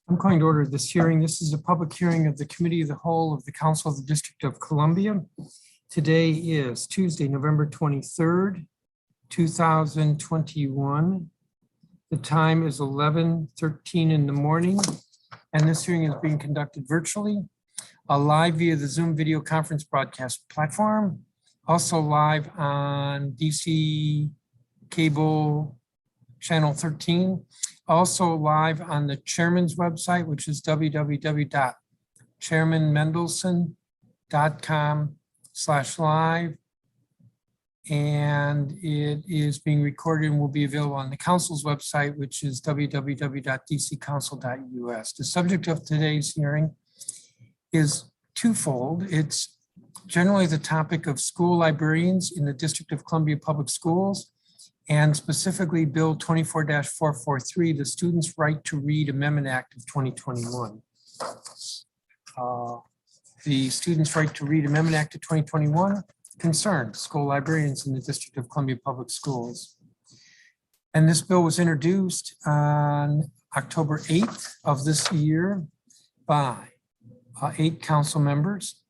I'm calling to order this hearing. This is a public hearing of the Committee of the Whole of the Council of the District of Columbia. Today is Tuesday, November 23rd, 2021. The time is 11:13 in the morning, and this hearing is being conducted virtually, live via the Zoom video conference broadcast platform, also live on DC cable channel 13, also live on the chairman's website, which is www.chairmanmendelson.com/live. And it is being recorded and will be available on the council's website, which is www.dccouncil.us. The subject of today's hearing is twofold. It's generally the topic of school librarians in the District of Columbia Public Schools, and specifically Bill 24-443, the Students' Right to Read Amendment Act of 2021. The Students' Right to Read Amendment Act of 2021 concerns school librarians in the District of Columbia Public Schools. And this bill was introduced on October 8th of this year by 8 council members.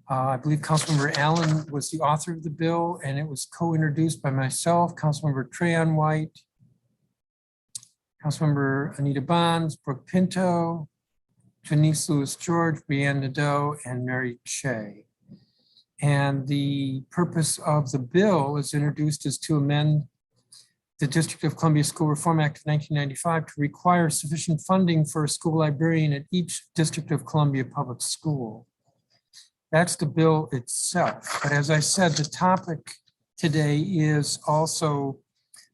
I believe Councilmember Allen was the author of the bill, and it was co-introduced by myself, Councilmember Trayon White, Councilmember Anita Bonds, Brooke Pinto, Janice Lewis-George, Brianne Nadeau, and Mary Che. And the purpose of the bill is introduced is to amend the District of Columbia School Reform Act of 1995 to require sufficient funding for a school librarian at each District of Columbia public school. That's the bill itself. But as I said, the topic today is also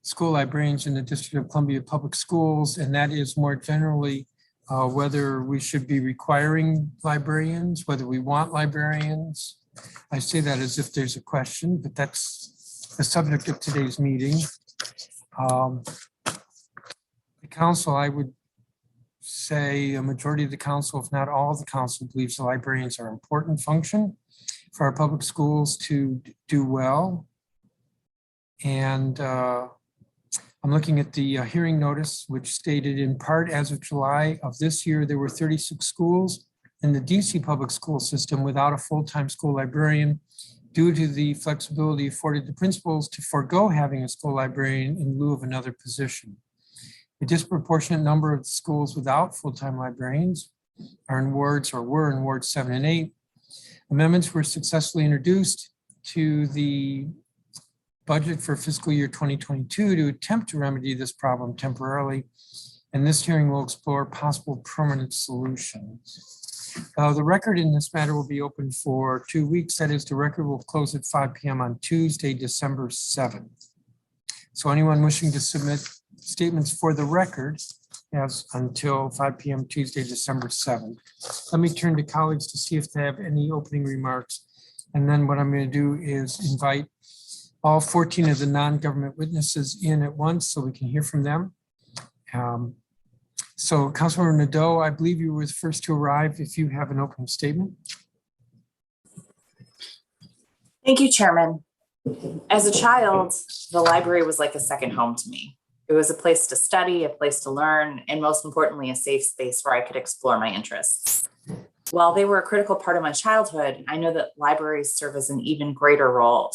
school librarians in the District of Columbia Public Schools, and that is more generally whether we should be requiring librarians, whether we want librarians. I say that as if there's a question, but that's the subject of today's meeting. The council, I would say a majority of the council, if not all of the council, believes the librarians are an important function for our public schools to do well. And I'm looking at the hearing notice, which stated in part, as of July of this year, there were 36 schools in the DC public school system without a full-time school librarian due to the flexibility afforded to principals to forego having a school librarian in lieu of another position. A disproportionate number of schools without full-time librarians are in wards or were in wards 7 and 8. Amendments were successfully introduced to the budget for fiscal year 2022 to attempt to remedy this problem temporarily. And this hearing will explore possible permanent solutions. The record in this matter will be open for 2 weeks. That is, the record will close at 5 p.m. on Tuesday, December 7th. So anyone wishing to submit statements for the record has until 5 p.m. Tuesday, December 7th. Let me turn to colleagues to see if they have any opening remarks. And then what I'm going to do is invite all 14 of the non-government witnesses in at once so we can hear from them. So Councilmember Nadeau, I believe you were the first to arrive. If you have an opening statement. Thank you, Chairman. As a child, the library was like a second home to me. It was a place to study, a place to learn, and most importantly, a safe space where I could explore my interests. While they were a critical part of my childhood, I know that libraries serve an even greater role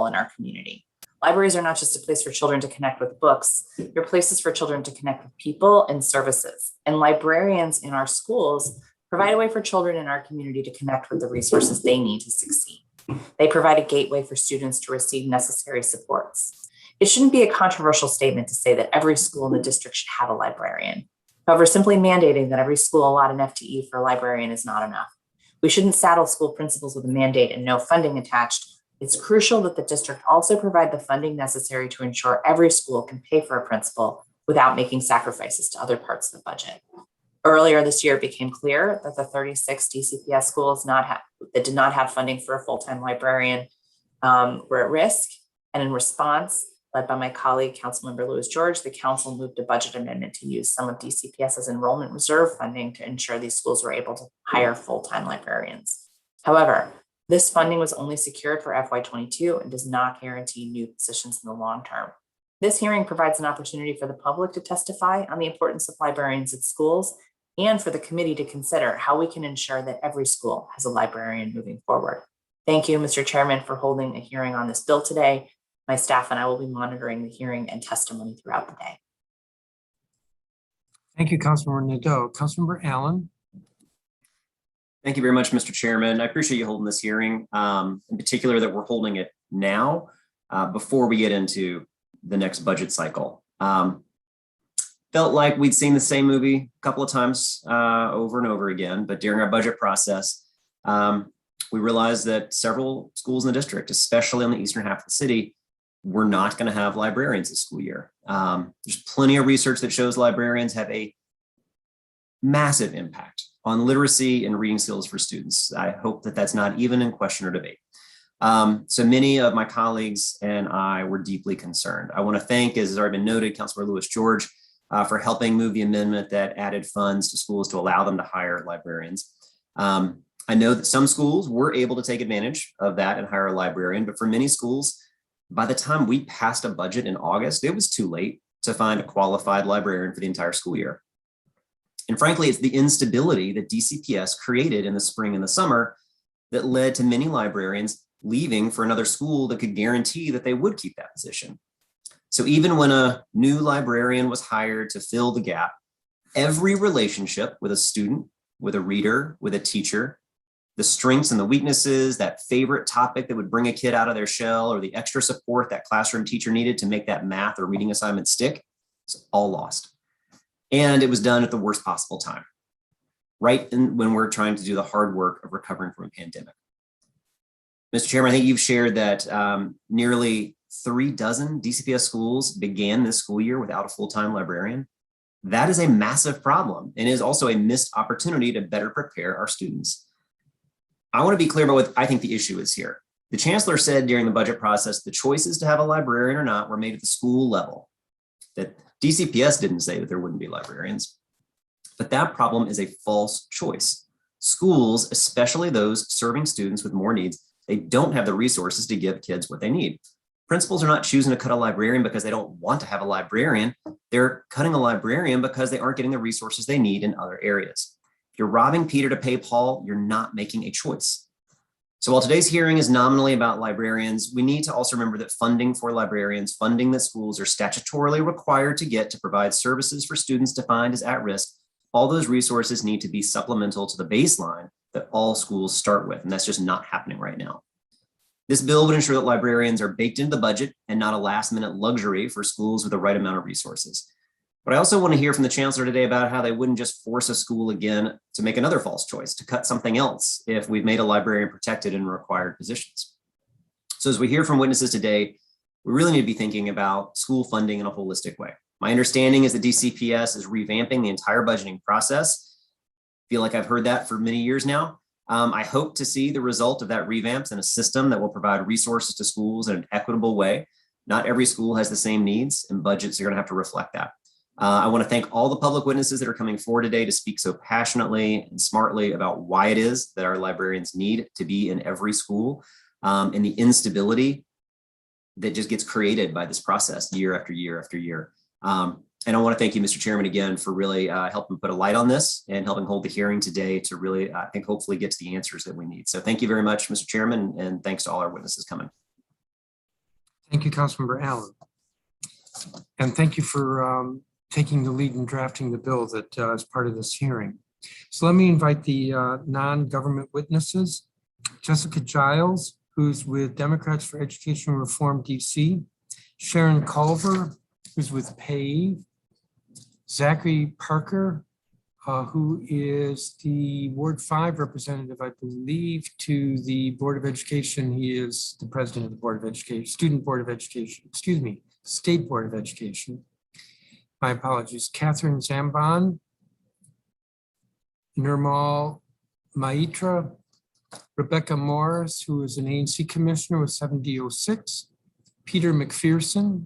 in our community. Libraries are not just a place for children to connect with books, they're places for children to connect with people and services. And librarians in our schools provide a way for children in our community to connect with the resources they need to succeed. They provide a gateway for students to receive necessary supports. It shouldn't be a controversial statement to say that every school in the district should have a librarian. However, simply mandating that every school allot an FTE for a librarian is not enough. We shouldn't saddle school principals with a mandate and no funding attached. It's crucial that the district also provide the funding necessary to ensure every school can pay for a principal without making sacrifices to other parts of the budget. Earlier this year, it became clear that the 36 DCPS schools that did not have funding for a full-time librarian were at risk. And in response, led by my colleague, Councilmember Lewis-George, the council moved a budget amendment to use some of DCPS's enrollment reserve funding to ensure these schools were able to hire full-time librarians. However, this funding was only secured for FY22 and does not guarantee new positions in the long term. This hearing provides an opportunity for the public to testify on the importance of librarians at schools and for the committee to consider how we can ensure that every school has a librarian moving forward. Thank you, Mr. Chairman, for holding a hearing on this bill today. My staff and I will be monitoring the hearing and testimony throughout the day. Thank you, Councilmember Nadeau. Councilmember Allen. Thank you very much, Mr. Chairman. I appreciate you holding this hearing, in particular that we're holding it now before we get into the next budget cycle. Felt like we'd seen the same movie a couple of times over and over again, but during our budget process, we realized that several schools in the district, especially on the eastern half of the city, were not going to have librarians this school year. There's plenty of research that shows librarians have a massive impact on literacy and reading skills for students. I hope that that's not even in question or debate. So many of my colleagues and I were deeply concerned. I want to thank, as has already been noted, Councilor Lewis George for helping move the amendment that added funds to schools to allow them to hire librarians. I know that some schools were able to take advantage of that and hire a librarian, but for many schools, by the time we passed a budget in August, it was too late to find a qualified librarian for the entire school year. And frankly, it's the instability that DCPS created in the spring and the summer that led to many librarians leaving for another school that could guarantee that they would keep that position. So even when a new librarian was hired to fill the gap, every relationship with a student, with a reader, with a teacher, the strengths and the weaknesses, that favorite topic that would bring a kid out of their shell, or the extra support that classroom teacher needed to make that math or reading assignment stick, it's all lost. And it was done at the worst possible time, right when we're trying to do the hard work of recovering from a pandemic. Mr. Chairman, I think you've shared that nearly 36 DCPS schools began this school year without a full-time librarian. That is a massive problem and is also a missed opportunity to better prepare our students. I want to be clear about what I think the issue is here. The Chancellor said during the budget process, the choices to have a librarian or not were made at the school level. That DCPS didn't say that there wouldn't be librarians, but that problem is a false choice. Schools, especially those serving students with more needs, they don't have the resources to give kids what they need. Principals are not choosing to cut a librarian because they don't want to have a librarian. They're cutting a librarian because they aren't getting the resources they need in other areas. If you're robbing Peter to pay Paul, you're not making a choice. So while today's hearing is nominally about librarians, we need to also remember that funding for librarians, funding that schools are statutorily required to get to provide services for students defined as at risk, all those resources need to be supplemental to the baseline that all schools start with, and that's just not happening right now. This bill would ensure that librarians are baked into the budget and not a last-minute luxury for schools with the right amount of resources. But I also want to hear from the Chancellor today about how they wouldn't just force a school again to make another false choice, to cut something else if we've made a librarian protected in required positions. So as we hear from witnesses today, we really need to be thinking about school funding in a holistic way. My understanding is that DCPS is revamping the entire budgeting process. I feel like I've heard that for many years now. I hope to see the result of that revamp in a system that will provide resources to schools in an equitable way. Not every school has the same needs, and budgets are going to have to reflect that. I want to thank all the public witnesses that are coming forward today to speak so passionately and smartly about why it is that our librarians need to be in every school, and the instability that just gets created by this process year after year after year. And I want to thank you, Mr. Chairman, again, for really helping put a light on this and helping hold the hearing today to really, I think, hopefully get to the answers that we need. So thank you very much, Mr. Chairman, and thanks to all our witnesses coming. Thank you, Councilmember Allen. And thank you for taking the lead in drafting the bill that is part of this hearing. So let me invite the non-government witnesses. Jessica Giles, who's with Democrats for Education Reform DC. Sharon Culver, who's with PAVE. Zachary Parker, who is the Ward 5 representative, I believe, to the Board of Education. He is the president of the Board of Education, Student Board of Education, excuse me, State Board of Education. My apologies. Catherine Zambon, Nirmal Maitra, Rebecca Morris, who is an ANC commissioner with 7D06, Peter Mcpherson,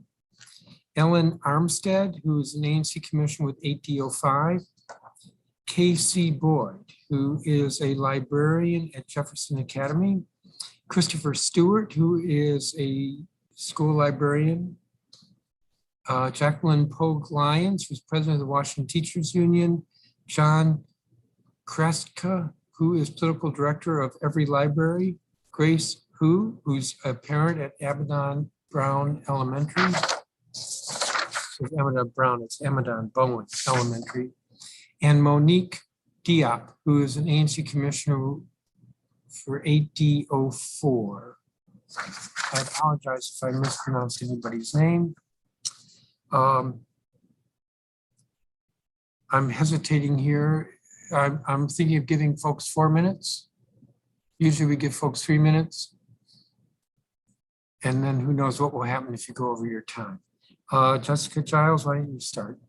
Ellen Armstead, who is an ANC commissioner with 8D05, Casey Boyd, who is a librarian at Jefferson Academy, Christopher Stewart, who is a school librarian, Jacqueline Pogue Lyons, who's president of the Washington Teachers Union, John Kraska, who is political director of Every Library, Grace who's a parent at Amadon Brown Elementary. It's Amadon Brown, it's Amadon Bowen Elementary. And Monique Diop, who is an ANC commissioner for 8D04. I apologize if I mispronounced anybody's name. I'm hesitating here. I'm thinking of giving folks 4 minutes. Usually we give folks 3 minutes. And then who knows what will happen if you go over your time. Jessica Giles, why don't you start?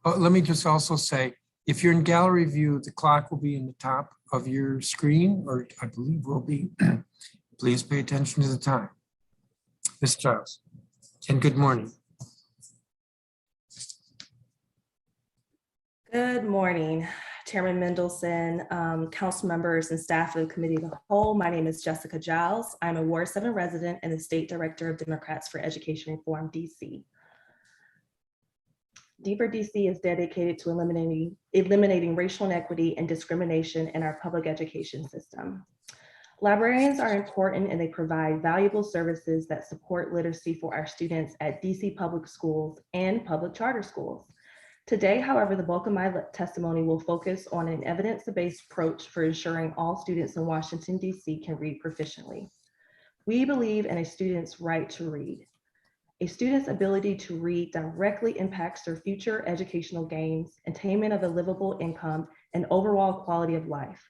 Oh, let me just also say, if you're in gallery view, the clock will be in the top of your screen, or I believe will be. Please pay attention to the time. Ms. Giles, and good morning. Good morning, Chairman Mendelson, council members and staff of the Committee of the Whole. My name is Jessica Giles. I'm a Ward 7 resident and the State Director of Democrats for Education Reform, DC. Deeper DC is dedicated to eliminating racial inequity and discrimination in our public education system. Librarians are important and they provide valuable services that support literacy for our students at DC public schools and public charter schools. Today, however, the bulk of my testimony will focus on an evidence-based approach for ensuring all students in Washington, DC can read proficiently. We believe in a student's right to read. A student's ability to read directly impacts their future educational gains, attainment of a livable income, and overall quality of life.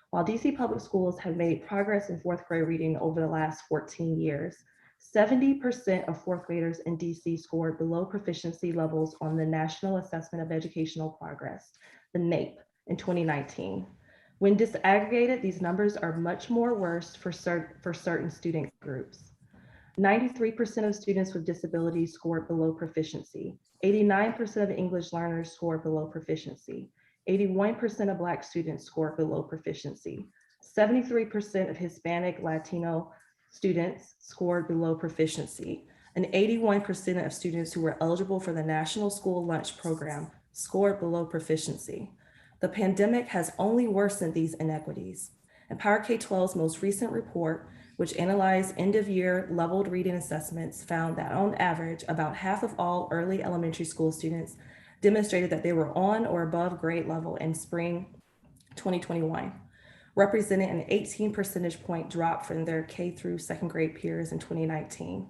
While DC public schools have made progress in 4th grade reading over the last 14 years, 70% of 4th graders in DC scored below proficiency levels on the National Assessment of Educational Progress, the NAEP, in 2019. When disaggregated, these numbers are much more worse for certain student groups. 93% of students with disabilities scored below proficiency. 89% of English learners scored below proficiency. 81% of Black students scored below proficiency. 73% of Hispanic Latino students scored below proficiency, and 81% of students who were eligible for the National School Lunch Program scored below proficiency. The pandemic has only worsened these inequities. Empower K-12's most recent report, which analyzed end-of-year leveled reading assessments, found that on average, about half of all early elementary school students demonstrated that they were on or above grade level in spring 2021. Representing an 18 percentage point drop from their K through 2nd grade peers in 2019.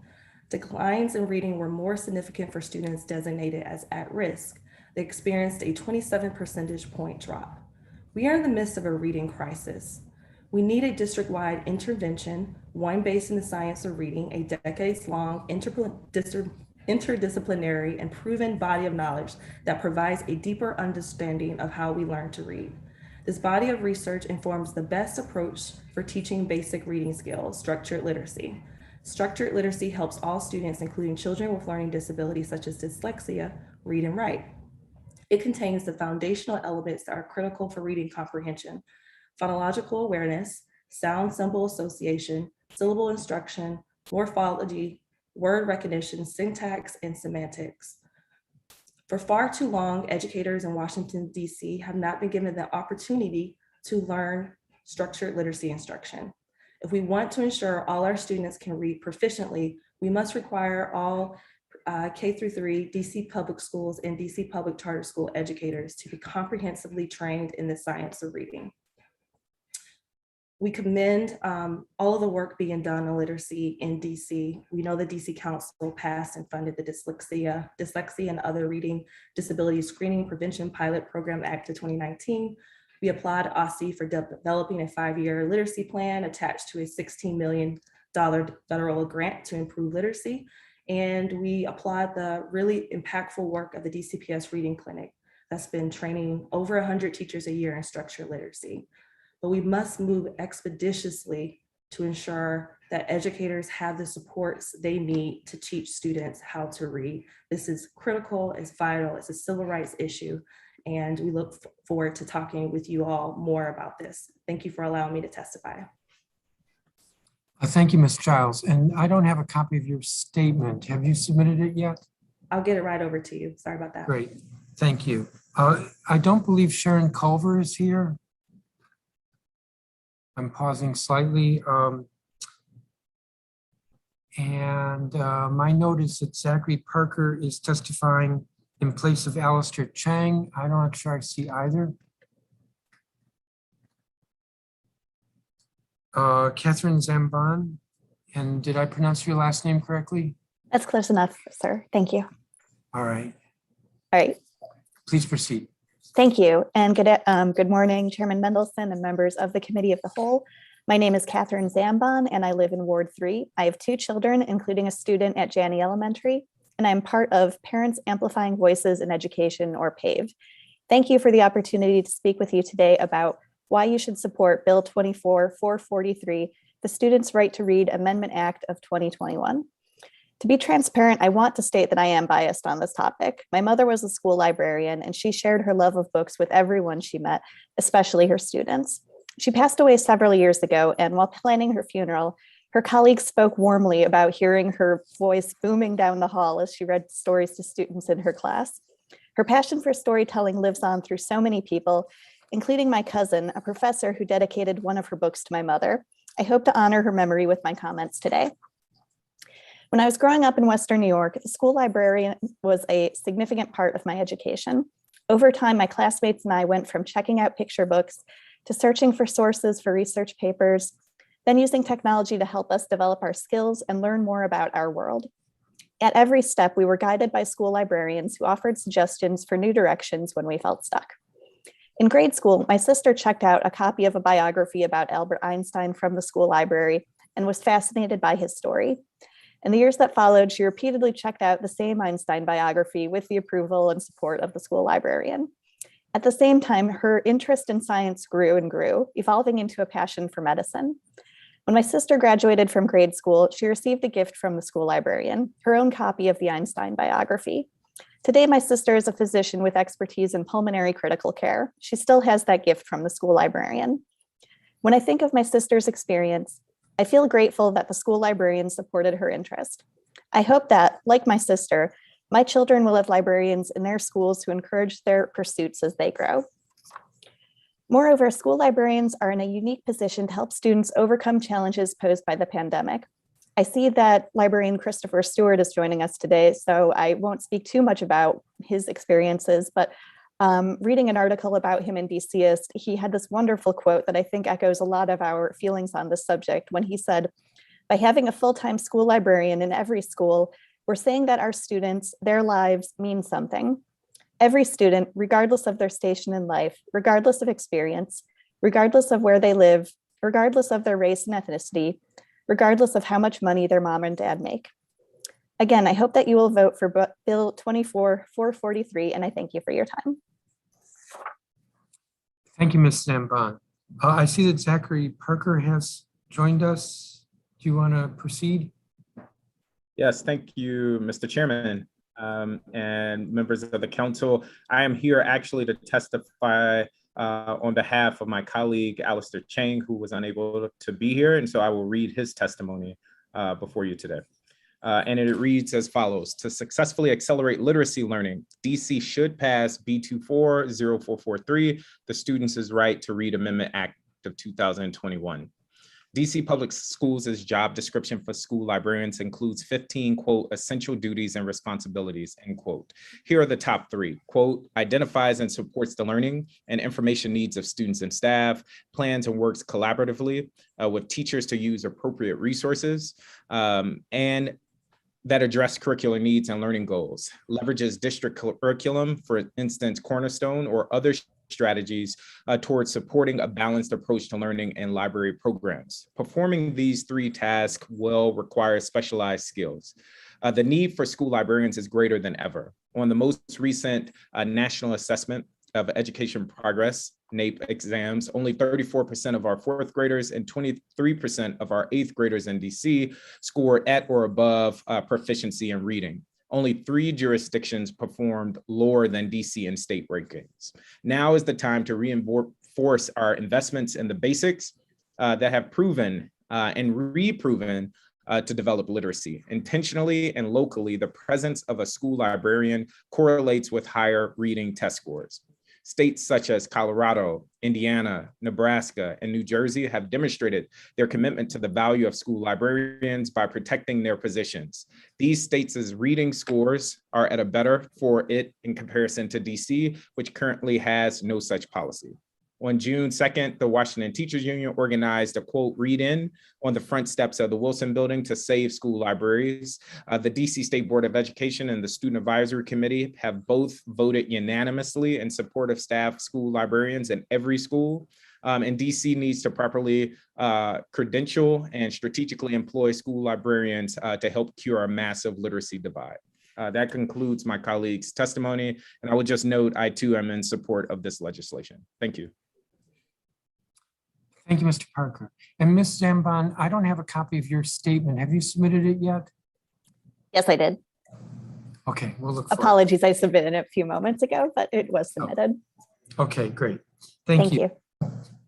Declines in reading were more significant for students designated as at risk. They experienced a 27 percentage point drop. We are in the midst of a reading crisis. We need a district-wide intervention, one based in the science of reading, a decades-long interdisciplinary and proven body of knowledge that provides a deeper understanding of how we learn to read. This body of research informs the best approach for teaching basic reading skills, structured literacy. Structured literacy helps all students, including children with learning disabilities such as dyslexia, read and write. It contains the foundational elements that are critical for reading comprehension: phonological awareness, sound symbol association, syllable instruction, morphology, word recognition, syntax, and semantics. For far too long, educators in Washington, DC have not been given the opportunity to learn structured literacy instruction. If we want to ensure all our students can read proficiently, we must require all K-3 DC public schools and DC public charter school educators to be comprehensively trained in the science of reading. We commend all of the work being done on literacy in DC. We know the DC Council passed and funded the Dyslexia and Other Reading Disability Screening Prevention Pilot Program Act of 2019. We applaud OSCE for developing a 5-year literacy plan attached to a $16 million federal grant to improve literacy. And we applaud the really impactful work of the DCPS Reading Clinic that's been training over 100 teachers a year in structured literacy. But we must move expeditiously to ensure that educators have the supports they need to teach students how to read. This is critical, it's vital, it's a civil rights issue, and we look forward to talking with you all more about this. Thank you for allowing me to testify. Thank you, Ms. Giles. And I don't have a copy of your statement. Have you submitted it yet? I'll get it right over to you. Sorry about that. Great. Thank you. I don't believe Sharon Culver is here. I'm pausing slightly. My note is that Zachary Parker is testifying in place of Alistair Chang. I'm not sure I see either. Catherine Zambon, and did I pronounce your last name correctly? That's close enough, sir. Thank you. All right, All right. please proceed. Thank you. And good morning, Chairman Mendelson and members of the Committee of the Whole. My name is Catherine Zambon, and I live in Ward 3. I have 2 children, including a student at Janney Elementary, and I'm part of Parents Amplifying Voices in Education, or PAVE. Thank you for the opportunity to speak with you today about why you should support Bill 24-443, the Students' Right to Read Amendment Act of 2021. To be transparent, I want to state that I am biased on this topic. My mother was a school librarian, and she shared her love of books with everyone she met, especially her students. She passed away several years ago, and while planning her funeral, her colleagues spoke warmly about hearing her voice booming down the hall as she read stories to students in her class. Her passion for storytelling lives on through so many people, including my cousin, a professor who dedicated one of her books to my mother. I hope to honor her memory with my comments today. When I was growing up in Western New York, the school librarian was a significant part of my education. Over time, my classmates and I went from checking out picture books to searching for sources for research papers, then using technology to help us develop our skills and learn more about our world. At every step, we were guided by school librarians who offered suggestions for new directions when we felt stuck. In grade school, my sister checked out a copy of a biography about Albert Einstein from the school library and was fascinated by his story. In the years that followed, she repeatedly checked out the same Einstein biography with the approval and support of the school librarian. At the same time, her interest in science grew and grew, evolving into a passion for medicine. When my sister graduated from grade school, she received a gift from the school librarian, her own copy of the Einstein biography. Today, my sister is a physician with expertise in pulmonary critical care. She still has that gift from the school librarian. When I think of my sister's experience, I feel grateful that the school librarian supported her interest. I hope that, like my sister, my children will have librarians in their schools who encourage their pursuits as they grow. Moreover, school librarians are in a unique position to help students overcome challenges posed by the pandemic. I see that librarian Christopher Stewart is joining us today, so I won't speak too much about his experiences, but reading an article about him in DCist, he had this wonderful quote that I think echoes a lot of our feelings on this subject when he said, "By having a full-time school librarian in every school, we're saying that our students, their lives mean something. Every student, regardless of their station in life, regardless of experience, regardless of where they live, regardless of their race and ethnicity, regardless of how much money their mom and dad make." Again, I hope that you will vote for Bill 24-443, and I thank you for your time. Thank you, Ms. Zambon. I see that Zachary Parker has joined us. Do you want to proceed? Yes, thank you, Mr. Chairman, and members of the council. I am here actually to testify on behalf of my colleague, Alistair Chang, who was unable to be here. And so I will read his testimony before you today. And it reads as follows: to successfully accelerate literacy learning, DC should pass B240443, the Students' Right to Read Amendment Act of 2021. DC Public Schools' job description for school librarians includes 15, quote, essential duties and responsibilities, end quote. Here are the top 3, quote, identifies and supports the learning and information needs of students and staff, plans and works collaboratively with teachers to use appropriate resources, and that address curricular needs and learning goals, leverages district curriculum, for instance, Cornerstone or other strategies towards supporting a balanced approach to learning and library programs. Performing these 3 tasks will require specialized skills. The need for school librarians is greater than ever. On the most recent National Assessment of Education Progress, NAEP exams, only 34% of our 4th graders and 23% of our 8th graders in DC scored at or above proficiency in reading. Only 3 jurisdictions performed lower than DC and state rankings. Now is the time to reinforce our investments in the basics that have proven and reproven to develop literacy. Intentionally and locally, the presence of a school librarian correlates with higher reading test scores. States such as Colorado, Indiana, Nebraska, and New Jersey have demonstrated their commitment to the value of school librarians by protecting their positions. These states' reading scores are at a better for it in comparison to DC, which currently has no such policy. On June 2nd, the Washington Teachers Union organized a quote read-in on the front steps of the Wilson Building to save school libraries. The DC State Board of Education and the Student Advisory Committee have both voted unanimously in support of staff school librarians in every school. And DC needs to properly credential and strategically employ school librarians to help cure a massive literacy divide. That concludes my colleague's testimony. And I would just note, I too am in support of this legislation. Thank you. Thank you, Mr. Parker. And Ms. Zambon, I don't have a copy of your statement. Have you submitted it yet? Yes, I did. Okay, we'll look for it. Apologies, I submitted it a few moments ago, but it was submitted. Okay, great. Thank you.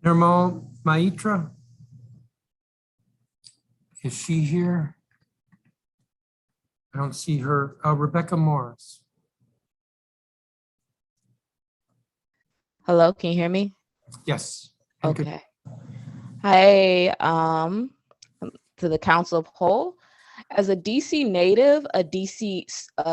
Nirmal Maitra? Is she here? I don't see her. Rebecca Morris. Hello, can you hear me? Yes. And good- Okay. Hi, to the Council of Whole. As a DC native, a DC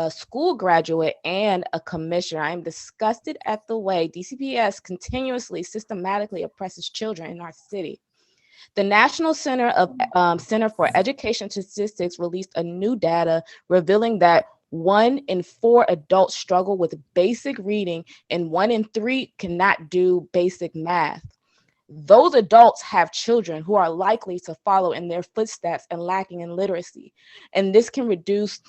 school graduate, and a commissioner, I am disgusted at the way DCPS continuously, systematically oppresses children in our city. The National Center for Education Statistics released a new data revealing that 1 in 4 adults struggle with basic reading and 1 in 3 cannot do basic math. Those adults have children who are likely to follow in their footsteps and lacking in literacy. And this can reduce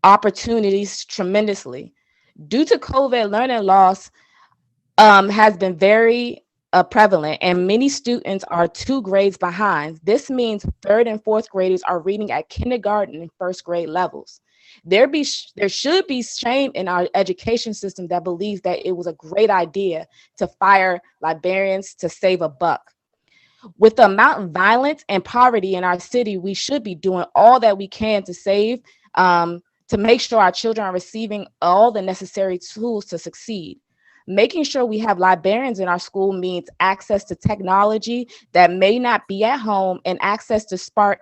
opportunities tremendously. Due to COVID, learning loss has been very prevalent, and many students are 2 grades behind. This means 3rd and 4th graders are reading at kindergarten and 1st grade levels. There should be shame in our education system that believes that it was a great idea to fire librarians to save a buck. With the amount of violence and poverty in our city, we should be doing all that we can to save, to make sure our children are receiving all the necessary tools to succeed. Making sure we have librarians in our school means access to technology that may not be at home and access to spark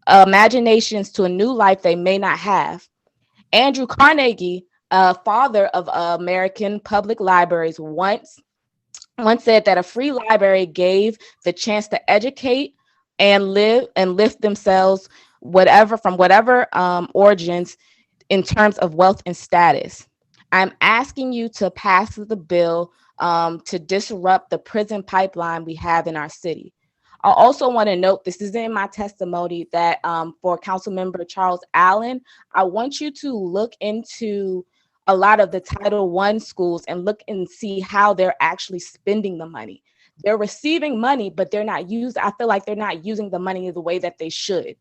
imaginations to a new life they may not have. Andrew Carnegie, father of American public libraries, once said that a free library gave the chance to educate and live and lift themselves from whatever origins in terms of wealth and status. I'm asking you to pass the bill to disrupt the prison pipeline we have in our city. I also want to note, this is in my testimony, that for Councilmember Charles Allen, I want you to look into a lot of the Title I schools and look and see how they're actually spending the money. They're receiving money, but I feel like they're not using the money the way that they should.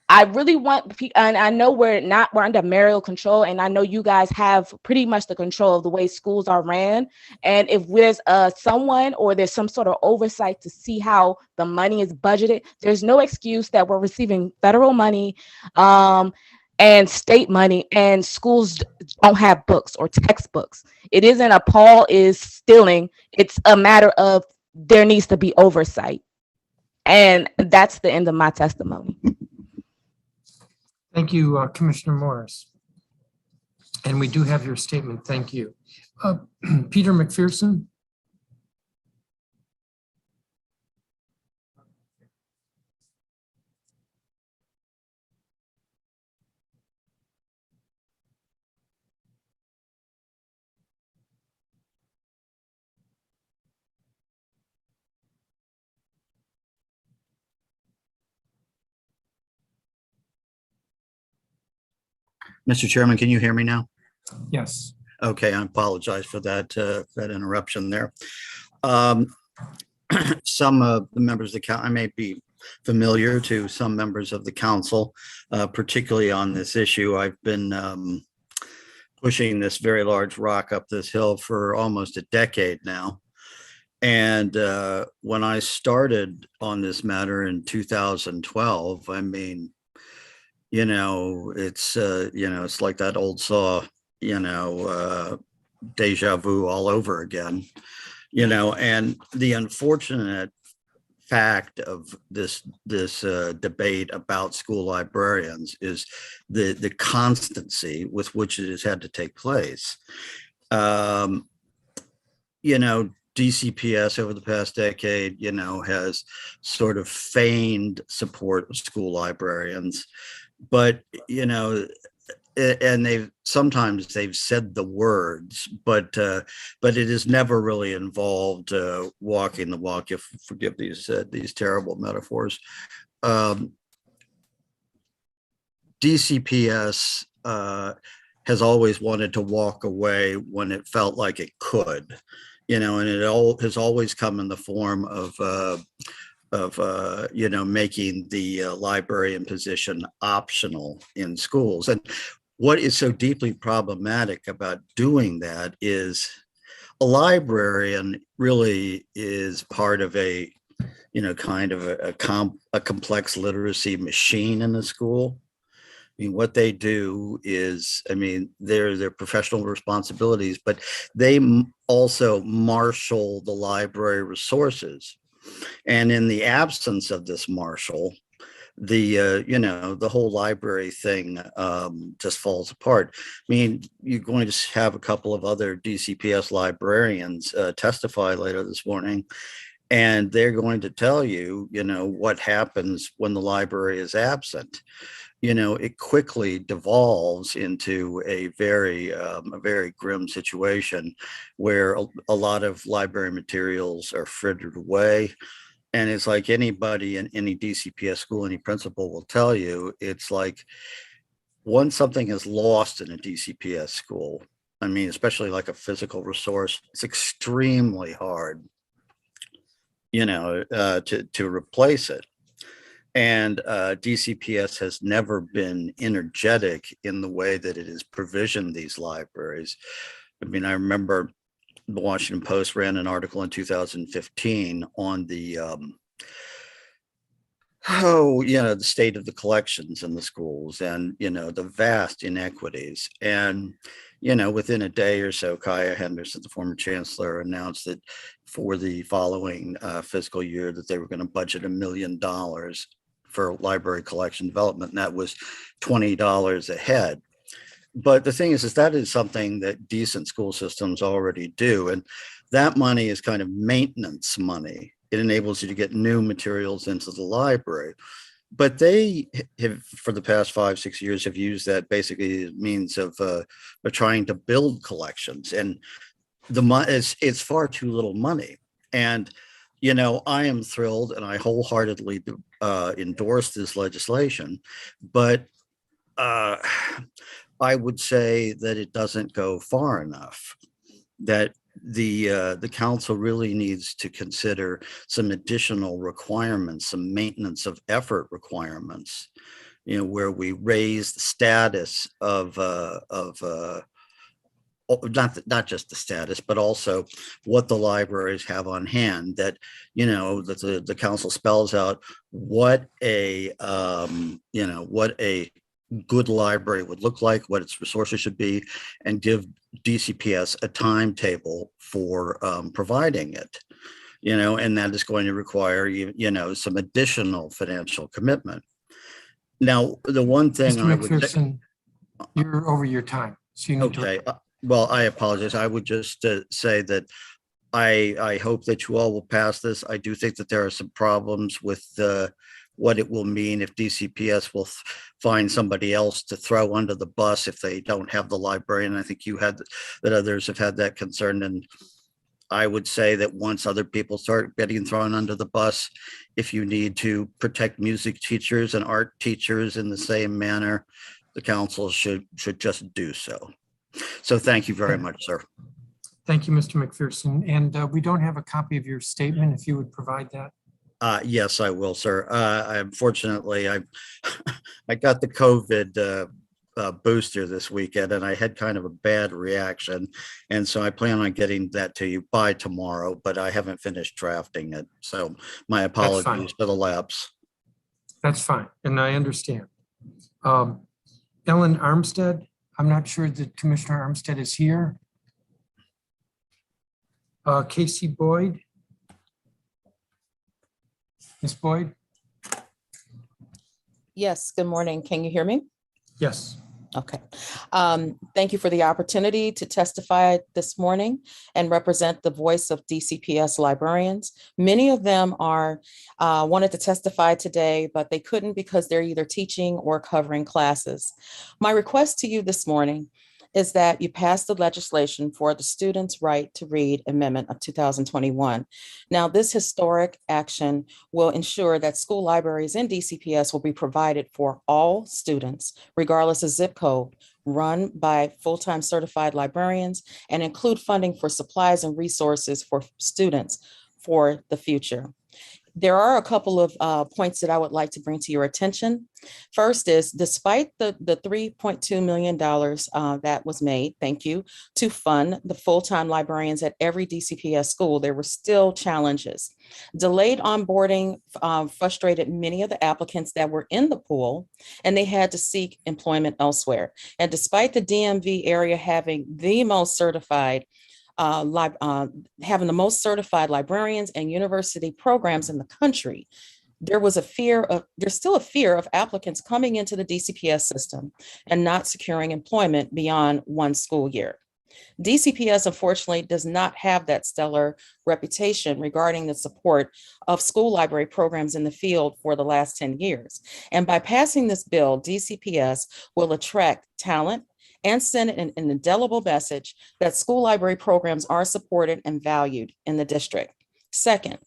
I really want, and I know we're under mayoral control, and I know you guys have pretty much the control of the way schools are ran. And if there's someone or there's some sort of oversight to see how the money is budgeted, there's no excuse that we're receiving federal money and state money and schools don't have books or textbooks. It isn't a Paul is stealing. It's a matter of there needs to be oversight. And that's the end of my testimony. Thank you, Commissioner Morris. And we do have your statement. Thank you. Peter Mcpherson. Mr. Chairman, can you hear me now? Yes. Okay, I apologize for that interruption there. Some of the members of the council, I may be familiar to some members of the council, particularly on this issue. I've been pushing this very large rock up this hill for almost a decade now. And when I started on this matter in 2012, I mean, it's like that old saw, deja vu all over again, and the unfortunate fact of this debate about school librarians is the constancy with which it has had to take place. DCPS over the past decade, has sort of feigned support of school librarians, but and they've said the words, but it has never really involved walking the walk. If forgive these terrible metaphors. DCPS has always wanted to walk away when it felt like it could, and it has always come in the form of making the librarian position optional in schools. And what is so deeply problematic about doing that is a librarian really is part of a complex literacy machine in the school. I mean, what they do is, their professional responsibilities, but they also marshal the library resources. And in the absence of this marshal, the whole library thing just falls apart. I mean, you're going to have a couple of other DCPS librarians testify later this morning, and they're going to tell you, what happens when the library is absent. It quickly devolves into a very grim situation where a lot of library materials are frittered away. And it's like anybody in any DCPS school, any principal will tell you, it's like once something is lost in a DCPS school, especially like a physical resource, it's extremely hard, to replace it. And DCPS has never been energetic in the way that it has provisioned these libraries. I remember the Washington Post ran an article in 2015 on the the state of the collections in the schools and the vast inequities. And within a day or so, Kaya Henderson, the former chancellor, announced that for the following fiscal year that they were going to budget $1 million for library collection development, and that was $20 a head. But the thing is that is something that decent school systems already do. And that money is kind of maintenance money. It enables you to get new materials into the library. But they have, for the past 5-6 years, have used that basically as means of trying to build collections. And it's far too little money. And, I am thrilled and I wholeheartedly endorse this legislation. But I would say that it doesn't go far enough, that the council really needs to consider some additional requirements, some maintenance of effort requirements, where we raise the status of not just the status, but also what the libraries have on hand, that, that the council spells out what a good library would look like, what its resources should be, and give DCPS a timetable for providing it, and that is going to require, some additional financial commitment. Now, the one thing Mr. I would say, McPherson, you're over your time. So you need to. okay, well, I apologize. I would just say that I hope that you all will pass this. I do think that there are some problems with what it will mean if DCPS will find somebody else to throw under the bus if they don't have the librarian. I think you had that, others have had that concern. And I would say that once other people start getting thrown under the bus, if you need to protect music teachers and art teachers in the same manner, the council should just do so. So thank you very much, sir. Thank you, Mr. McPherson. And we don't have a copy of your statement, if you would provide that. Yes, I will, sir. Unfortunately, I got the COVID booster this weekend, and I had kind of a bad reaction. And so I plan on getting that to you by tomorrow, but I haven't finished drafting it. So my apologies for the lapse. That's fine, and I understand. Ellen Armstead, I'm not sure that Commissioner Armstead is here. Casey Boyd. Ms. Boyd? Yes, good morning. Can you hear me? Yes. Okay. Thank you for the opportunity to testify this morning and represent the voice of DCPS librarians. Many of them are wanted to testify today, but they couldn't because they're either teaching or covering classes. My request to you this morning is that you pass the legislation for the Students' Right to Read Amendment of 2021. Now, this historic action will ensure that school libraries in DCPS will be provided for all students, regardless of zip code, run by full-time certified librarians, and include funding for supplies and resources for students for the future. There are a couple of points that I would like to bring to your attention. First is, despite the $3.2 million that was made, thank you, to fund the full-time librarians at every DCPS school, there were still challenges. Delayed onboarding frustrated many of the applicants that were in the pool, and they had to seek employment elsewhere. And despite the DMV area having the most certified having the most certified librarians and university programs in the country, there's still a fear of applicants coming into the DCPS system and not securing employment beyond one school year. DCPS, unfortunately, does not have that stellar reputation regarding the support of school library programs in the field for the last 10 years. And by passing this bill, DCPS will attract talent and send an indelible message that school library programs are supported and valued in the district. Second,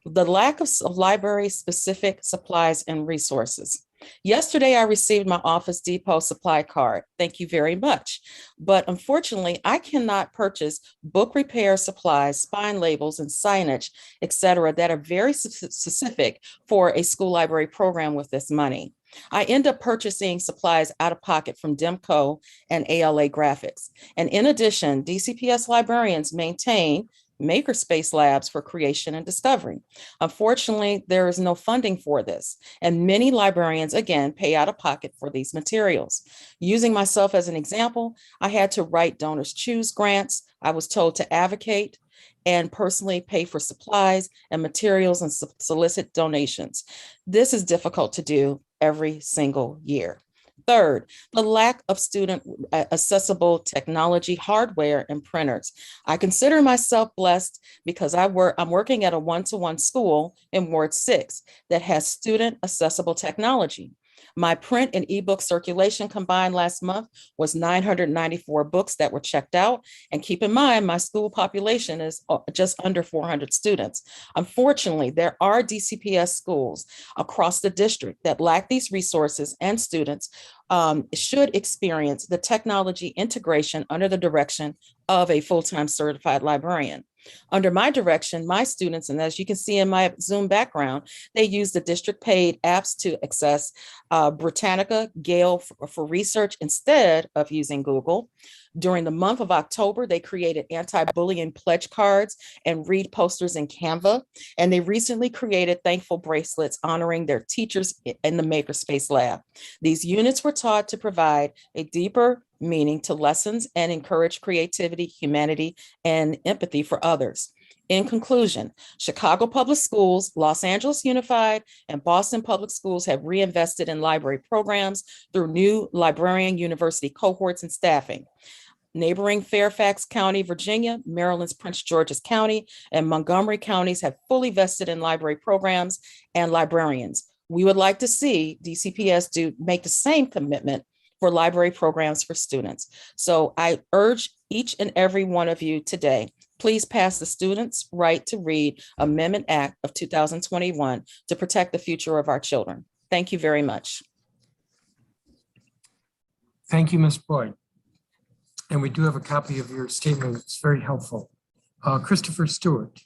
the lack of library-specific supplies and resources. Yesterday, I received my Office Depot supply card. Thank you very much. But unfortunately, I cannot purchase book repair supplies, spine labels, and signage, et cetera, that are very specific for a school library program with this money. I end up purchasing supplies out of pocket from Demco and ALA Graphics. And in addition, DCPS librarians maintain makerspace labs for creation and discovery. Unfortunately, there is no funding for this, and many librarians, again, pay out of pocket for these materials. Using myself as an example, I had to write Donors Choose grants. I was told to advocate and personally pay for supplies and materials and solicit donations. This is difficult to do every single year. Third, the lack of student accessible technology, hardware, and printers. I consider myself blessed because I'm working at a one-to-one school in Ward 6 that has student accessible technology. My print and ebook circulation combined last month was 994 books that were checked out. And keep in mind, my school population is just under 400 students. Unfortunately, there are DCPS schools across the district that lack these resources, and students should experience the technology integration under the direction of a full-time certified librarian. Under my direction, my students, and as you can see in my Zoom background, they use the district paid apps to access Britannica, Gale for research instead of using Google. During the month of October, they created anti-bullying pledge cards and read posters in Canva. And they recently created thankful bracelets honoring their teachers in the Makerspace Lab. These units were taught to provide a deeper meaning to lessons and encourage creativity, humanity, and empathy for others. In conclusion, Chicago Public Schools, Los Angeles Unified, and Boston Public Schools have reinvested in library programs through new librarian university cohorts and staffing. Neighboring Fairfax County, Virginia, Maryland's Prince George's County, and Montgomery counties have fully vested in library programs and librarians. We would like to see DCPS make the same commitment for library programs for students. So I urge each and every one of you today, please pass the Students' Right to Read Amendment Act of 2021 to protect the future of our children. Thank you very much. Thank you, Ms. Boyd. And we do have a copy of your statement. It's very helpful. Christopher Stewart.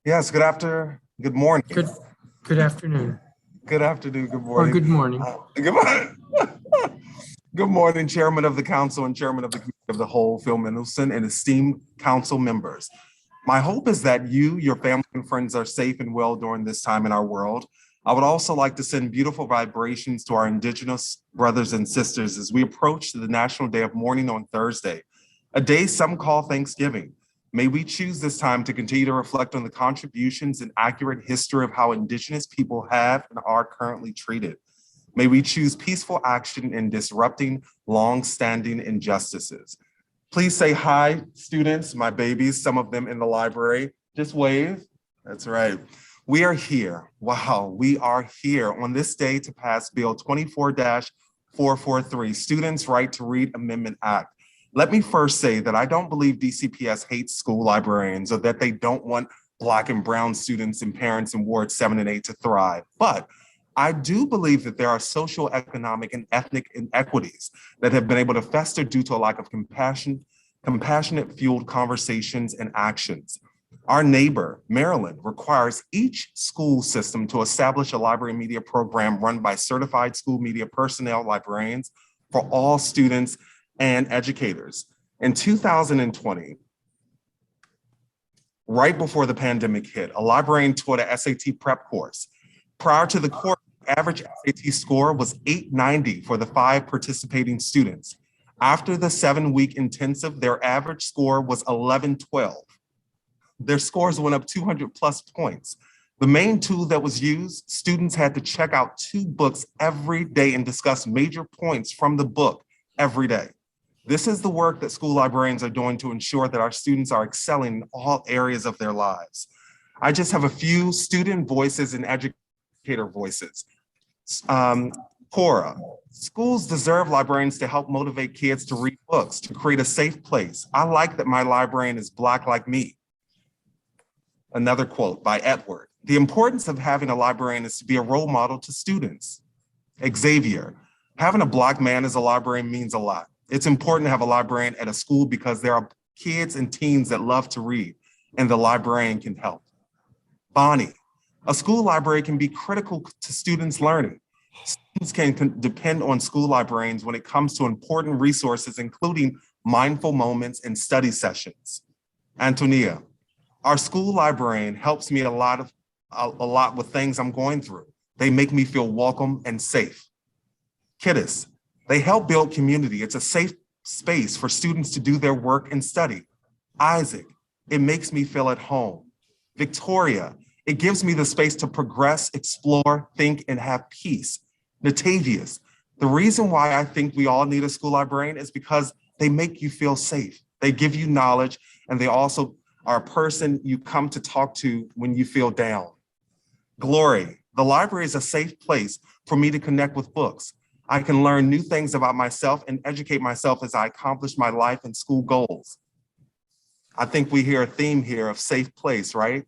Yes, good morning. Good Good afternoon Good afternoon, good or morning. good morning. Good morning. Good morning, Chairman of the Council and Chairman of the Committee of the Whole, Phil Mendelson, and esteemed council members. My hope is that you, your family, and friends are safe and well during this time in our world. I would also like to send beautiful vibrations to our Indigenous brothers and sisters as we approach the National Day of Mourning on Thursday, a day some call Thanksgiving. May we choose this time to continue to reflect on the contributions and accurate history of how Indigenous people have and are currently treated. May we choose peaceful action in disrupting long-standing injustices. Please say hi, students, my babies, some of them in the library. Just wave. That's right. We are here. Wow, we are here on this day to pass Bill 24-443, Students' Right to Read Amendment Act. Let me first say that I don't believe DCPS hates school librarians or that they don't want Black and Brown students and parents in Wards 7 and 8 to thrive. But I do believe that there are social, economic, and ethnic inequities that have been able to fester due to a lack of compassionate fueled conversations and actions. Our neighbor, Maryland, requires each school system to establish a library media program run by certified school media personnel, librarians, for all students and educators. In 2020, right before the pandemic hit, a librarian taught a SAT prep course. Prior to the course, average SAT score was 890 for the 5 participating students. After the 7-week intensive, their average score was 1112. Their scores went up 200 plus points. The main tool that was used, students had to check out 2 books every day and discuss major points from the book every day. This is the work that school librarians are doing to ensure that our students are excelling in all areas of their lives. I just have a few student voices and educator voices. Cora, schools deserve librarians to help motivate kids to read books, to create a safe place. I like that my librarian is Black like me. Another quote by Edward. The importance of having a librarian is to be a role model to students. Xavier, having a Black man as a librarian means a lot. It's important to have a librarian at a school because there are kids and teens that love to read, and the librarian can help. Bonnie, a school library can be critical to students' learning. Students can depend on school librarians when it comes to important resources, including mindful moments and study sessions. Antonia, our school librarian helps me a lot with things I'm going through. They make me feel welcome and safe. Kittis, they help build community. It's a safe space for students to do their work and study. Isaac, it makes me feel at home. Victoria, it gives me the space to progress, explore, think, and have peace. Natavius, the reason why I think we all need a school librarian is because they make you feel safe. They give you knowledge, and they also are a person you come to talk to when you feel down. Glory, the library is a safe place for me to connect with books. I can learn new things about myself and educate myself as I accomplish my life and school goals. I think we hear a theme here of safe place, right?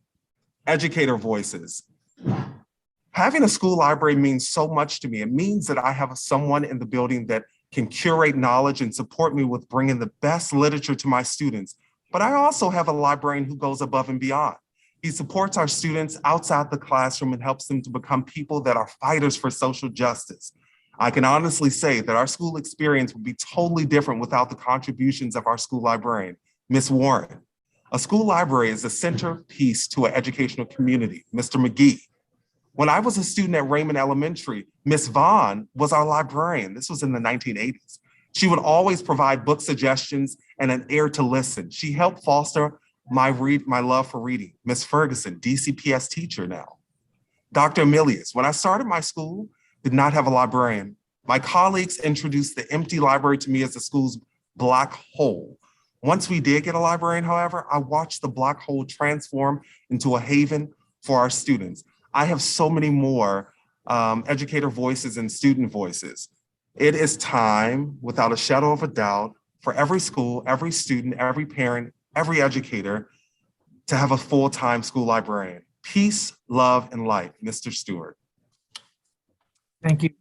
Educator voices. Having a school library means so much to me. It means that I have someone in the building that can curate knowledge and support me with bringing the best literature to my students. But I also have a librarian who goes above and beyond. He supports our students outside the classroom and helps them to become people that are fighters for social justice. I can honestly say that our school experience would be totally different without the contributions of our school librarian, Ms. Warren. A school library is the centerpiece to an educational community, Mr. McGee. When I was a student at Raymond Elementary, Ms. Vaughn was our librarian. This was in the 1980s. She would always provide book suggestions and an ear to listen. She helped foster my love for reading. Ms. Ferguson, DCPS teacher now. Dr. Emilius, when I started my school, did not have a librarian. My colleagues introduced the empty library to me as the school's black hole. Once we did get a librarian, however, I watched the black hole transform into a haven for our students. I have so many more educator voices and student voices. It is time, without a shadow of a doubt, for every school, every student, every parent, every educator to have a full-time school librarian. Peace, love, and light, Mr. Stewart. Thank you,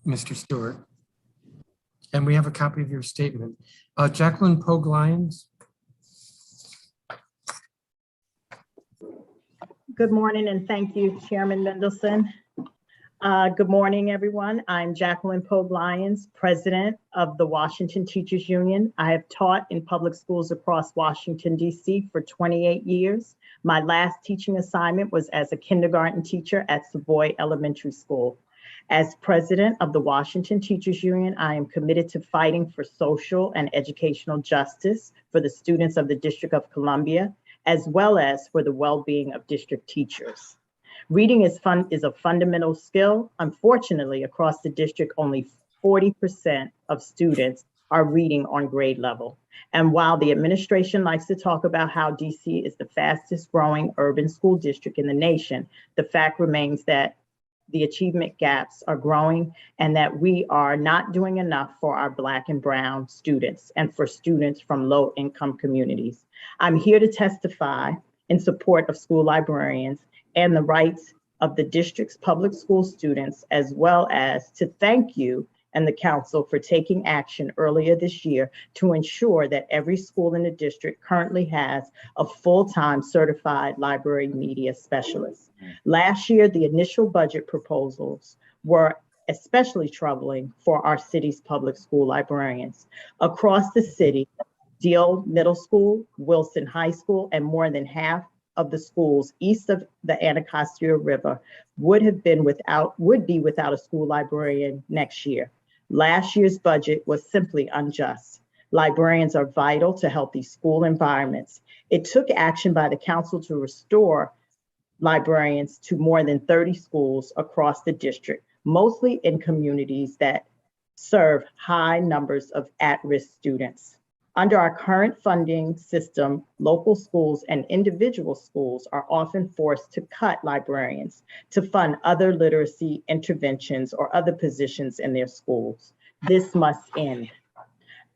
Mr. Stewart. And we have a copy of your statement. Jacqueline Pogue Lyons. Good morning and thank you, Chairman Mendelson. Good morning, everyone. I'm Jacqueline Pogue Lyons, President of the Washington Teachers Union. I have taught in public schools across Washington, D.C. for 28 years. My last teaching assignment was as a kindergarten teacher at Savoy Elementary School. As President of the Washington Teachers Union, I am committed to fighting for social and educational justice for the students of the District of Columbia, as well as for the well-being of district teachers. Reading is a fundamental skill. Unfortunately, across the district, only 40% of students are reading on grade level. And while the administration likes to talk about how DC is the fastest growing urban school district in the nation, the fact remains that the achievement gaps are growing and that we are not doing enough for our Black and Brown students and for students from low income communities. I'm here to testify in support of school librarians and the rights of the district's public school students, as well as to thank you and the council for taking action earlier this year to ensure that every school in the district currently has a full-time certified library media specialist. Last year, the initial budget proposals were especially troubling for our city's public school librarians. Across the city, Deal Middle School, Wilson High School, and more than half of the schools east of the Anacostia River would be without a school librarian next year. Last year's budget was simply unjust. Librarians are vital to healthy school environments. It took action by the council to restore librarians to more than 30 schools across the district, mostly in communities that serve high numbers of at-risk students. Under our current funding system, local schools and individual schools are often forced to cut librarians to fund other literacy interventions or other positions in their schools. This must end.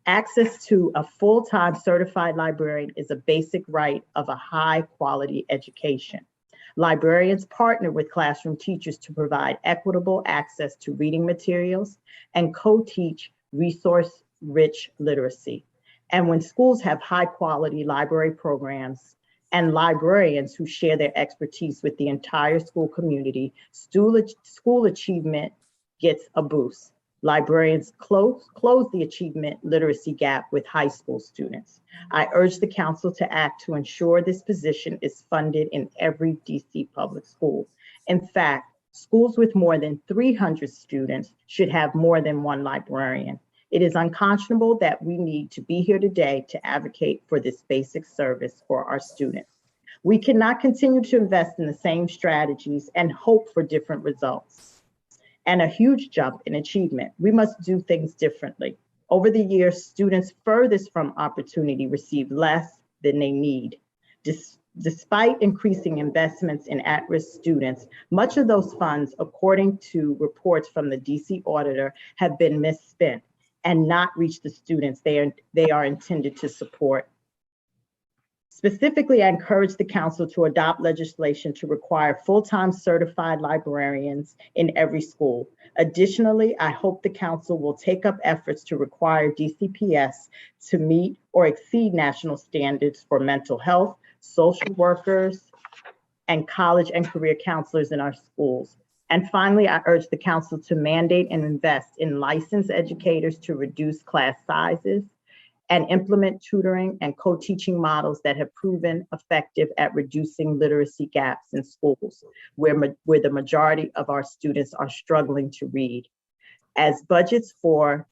Access to a full-time certified librarian is a basic right of a high-quality education. Librarians partner with classroom teachers to provide equitable access to reading materials and co-teach resource-rich literacy. And when schools have high-quality library programs and librarians who share their expertise with the entire school community, school achievement gets a boost. Librarians close the achievement literacy gap with high school students. I urge the council to act to ensure this position is funded in every DC public school. In fact, schools with more than 300 students should have more than one librarian. It is unconscionable that we need to be here today to advocate for this basic service for our students. We cannot continue to invest in the same strategies and hope for different results and a huge jump in achievement. We must do things differently. Over the years, students furthest from opportunity receive less than they need. Despite increasing investments in at-risk students, much of those funds, according to reports from the DC auditor, have been misspent and not reach the students they are intended to support. Specifically, I encourage the council to adopt legislation to require full-time certified librarians in every school. Additionally, I hope the council will take up efforts to require DCPS to meet or exceed national standards for mental health, social workers, and college and career counselors in our schools. And finally, I urge the council to mandate and invest in licensed educators to reduce class sizes and implement tutoring and co-teaching models that have proven effective at reducing literacy gaps in schools, where the majority of our students are struggling to read. As budgets for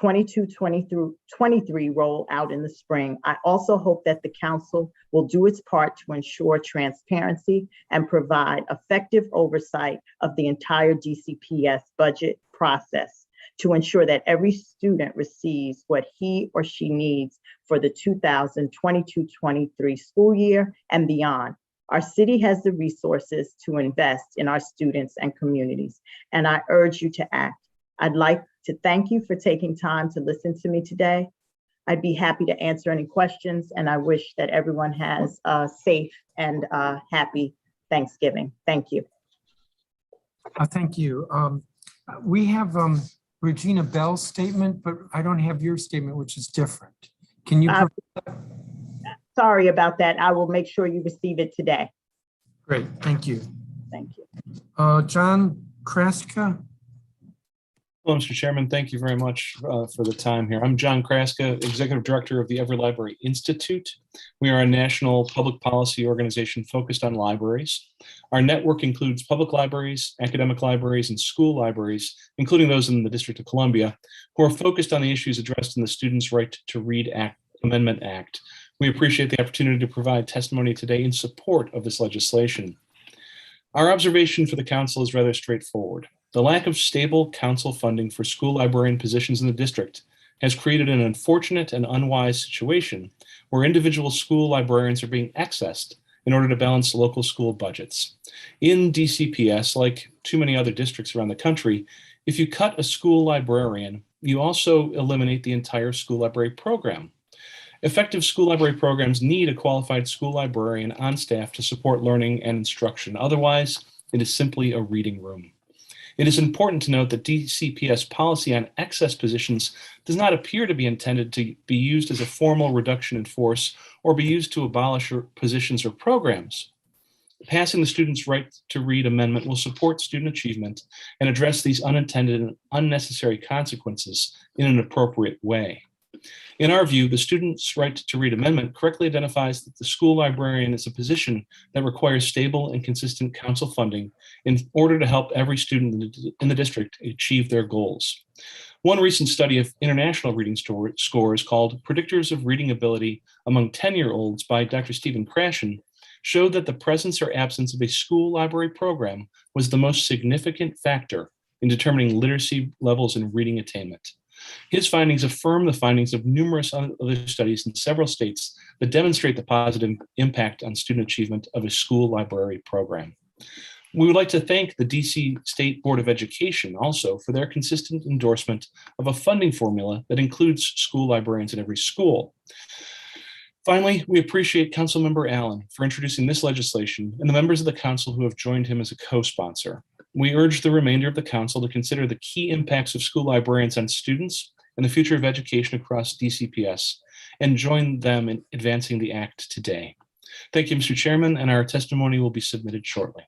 22-23 roll out in the spring, I also hope that the council will do its part to ensure transparency and provide effective oversight of the entire DCPS budget process to ensure that every student receives what he or she needs for the 2022-23 school year and beyond. Our city has the resources to invest in our students and communities, and I urge you to act. I'd like to thank you for taking time to listen to me today. I'd be happy to answer any questions, and I wish that everyone has a safe and happy Thanksgiving. Thank you. Thank you. We have Regina Bell's statement, but I don't have your statement, which is different. Can you? Sorry about that. I will make sure you receive it today. Great, thank you. Thank you. John Kraska? Hello, Mr. Chairman. Thank you very much for the time here. I'm John Kraska, Executive Director of the Every Library Institute. We are a national public policy organization focused on libraries. Our network includes public libraries, academic libraries, and school libraries, including those in the District of Columbia, who are focused on the issues addressed in the Students' Right to Read Amendment Act. We appreciate the opportunity to provide testimony today in support of this legislation. Our observation for the council is rather straightforward. The lack of stable council funding for school librarian positions in the district has created an unfortunate and unwise situation where individual school librarians are being accessed in order to balance local school budgets. In DCPS, like too many other districts around the country, if you cut a school librarian, you also eliminate the entire school library program. Effective school library programs need a qualified school librarian on staff to support learning and instruction. Otherwise, it is simply a reading room. It is important to note that DCPS policy on excess positions does not appear to be intended to be used as a formal reduction in force or be used to abolish positions or programs. Passing the Students' Right to Read amendment will support student achievement and address these unintended and unnecessary consequences in an appropriate way. In our view, the Students' Right to Read amendment correctly identifies that the school librarian is a position that requires stable and consistent council funding in order to help every student in the district achieve their goals. One recent study of international reading scores called Predictors of Reading Ability Among 10-Year-Olds by Dr. Stephen Krashen showed that the presence or absence of a school library program was the most significant factor in determining literacy levels and reading attainment. His findings affirm the findings of numerous other studies in several states that demonstrate the positive impact on student achievement of a school library program. We would like to thank the DC State Board of Education also for their consistent endorsement of a funding formula that includes school librarians in every school. Finally, we appreciate Councilmember Allen for introducing this legislation and the members of the council who have joined him as a co-sponsor. We urge the remainder of the council to consider the key impacts of school librarians on students and the future of education across DCPS and join them in advancing the act today. Thank you, Mr. Chairman, and our testimony will be submitted shortly.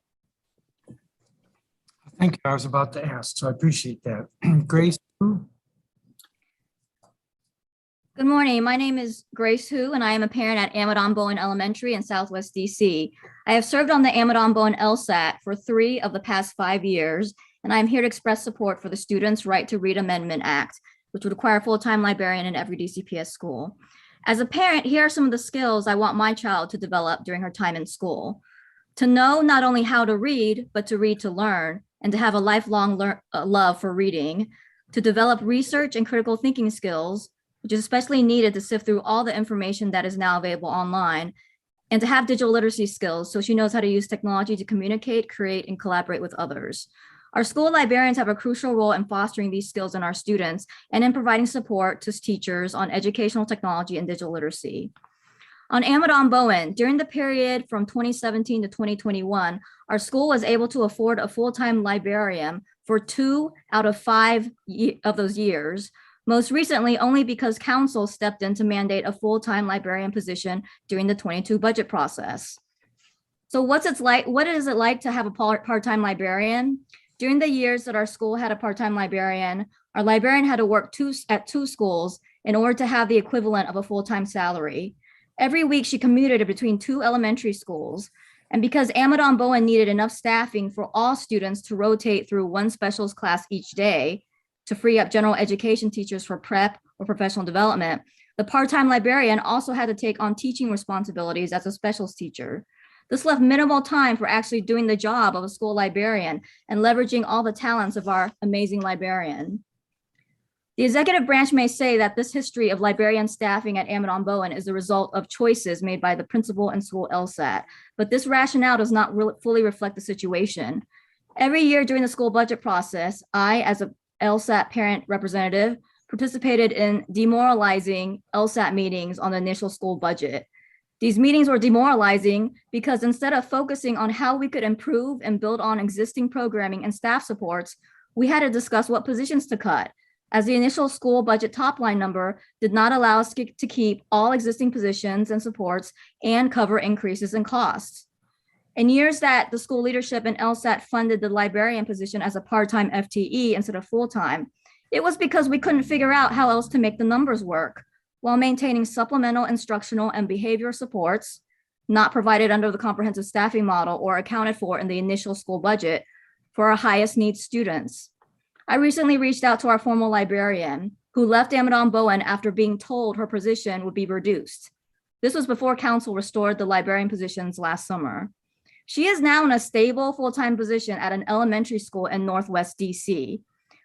Thank you. I was about to ask, so I appreciate that. Grace? Good morning. My name is Grace Hu, and I am a parent at Amadon Bowen Elementary in Southwest DC. I have served on the Amadon Bowen LSAT for 3 of the past 5 years, and I'm here to express support for the Students' Right to Read Amendment Act, which would require a full-time librarian in every DCPS school. As a parent, here are some of the skills I want my child to develop during her time in school. To know not only how to read, but to read to learn, and to have a lifelong love for reading. To develop research and critical thinking skills, which is especially needed to sift through all the information that is now available online, and to have digital literacy skills so she knows how to use technology to communicate, create, and collaborate with others. Our school librarians have a crucial role in fostering these skills in our students and in providing support to teachers on educational technology and digital literacy. On Amadon Bowen, during the period from 2017 to 2021, our school was able to afford a full-time librarian for 2 out of 5 of those years. Most recently, only because council stepped in to mandate a full-time librarian position during the 22 budget process. So what is it like to have a part-time librarian? During the years that our school had a part-time librarian, our librarian had to work at 2 schools in order to have the equivalent of a full-time salary. Every week she commuted between 2 elementary schools. And because Amadon Bowen needed enough staffing for all students to rotate through 1 specials class each day, to free up general education teachers for prep or professional development, the part-time librarian also had to take on teaching responsibilities as a specials teacher. This left minimal time for actually doing the job of a school librarian and leveraging all the talents of our amazing librarian. The executive branch may say that this history of librarian staffing at Amadon Bowen is the result of choices made by the principal and school LSAT, but this rationale does not fully reflect the situation. Every year during the school budget process, I, as a LSAT parent representative, participated in demoralizing LSAT meetings on the initial school budget. These meetings were demoralizing because instead of focusing on how we could improve and build on existing programming and staff supports, we had to discuss what positions to cut, as the initial school budget top line number did not allow us to keep all existing positions and supports and cover increases in costs. In years that the school leadership and LSAT funded the librarian position as a part-time FTE instead of full-time, it was because we couldn't figure out how else to make the numbers work while maintaining supplemental instructional and behavior supports not provided under the comprehensive staffing model or accounted for in the initial school budget for our highest needs students. I recently reached out to our former librarian who left Amadon Bowen after being told her position would be reduced. This was before council restored the librarian positions last summer. She is now in a stable full-time position at an elementary school in Northwest DC.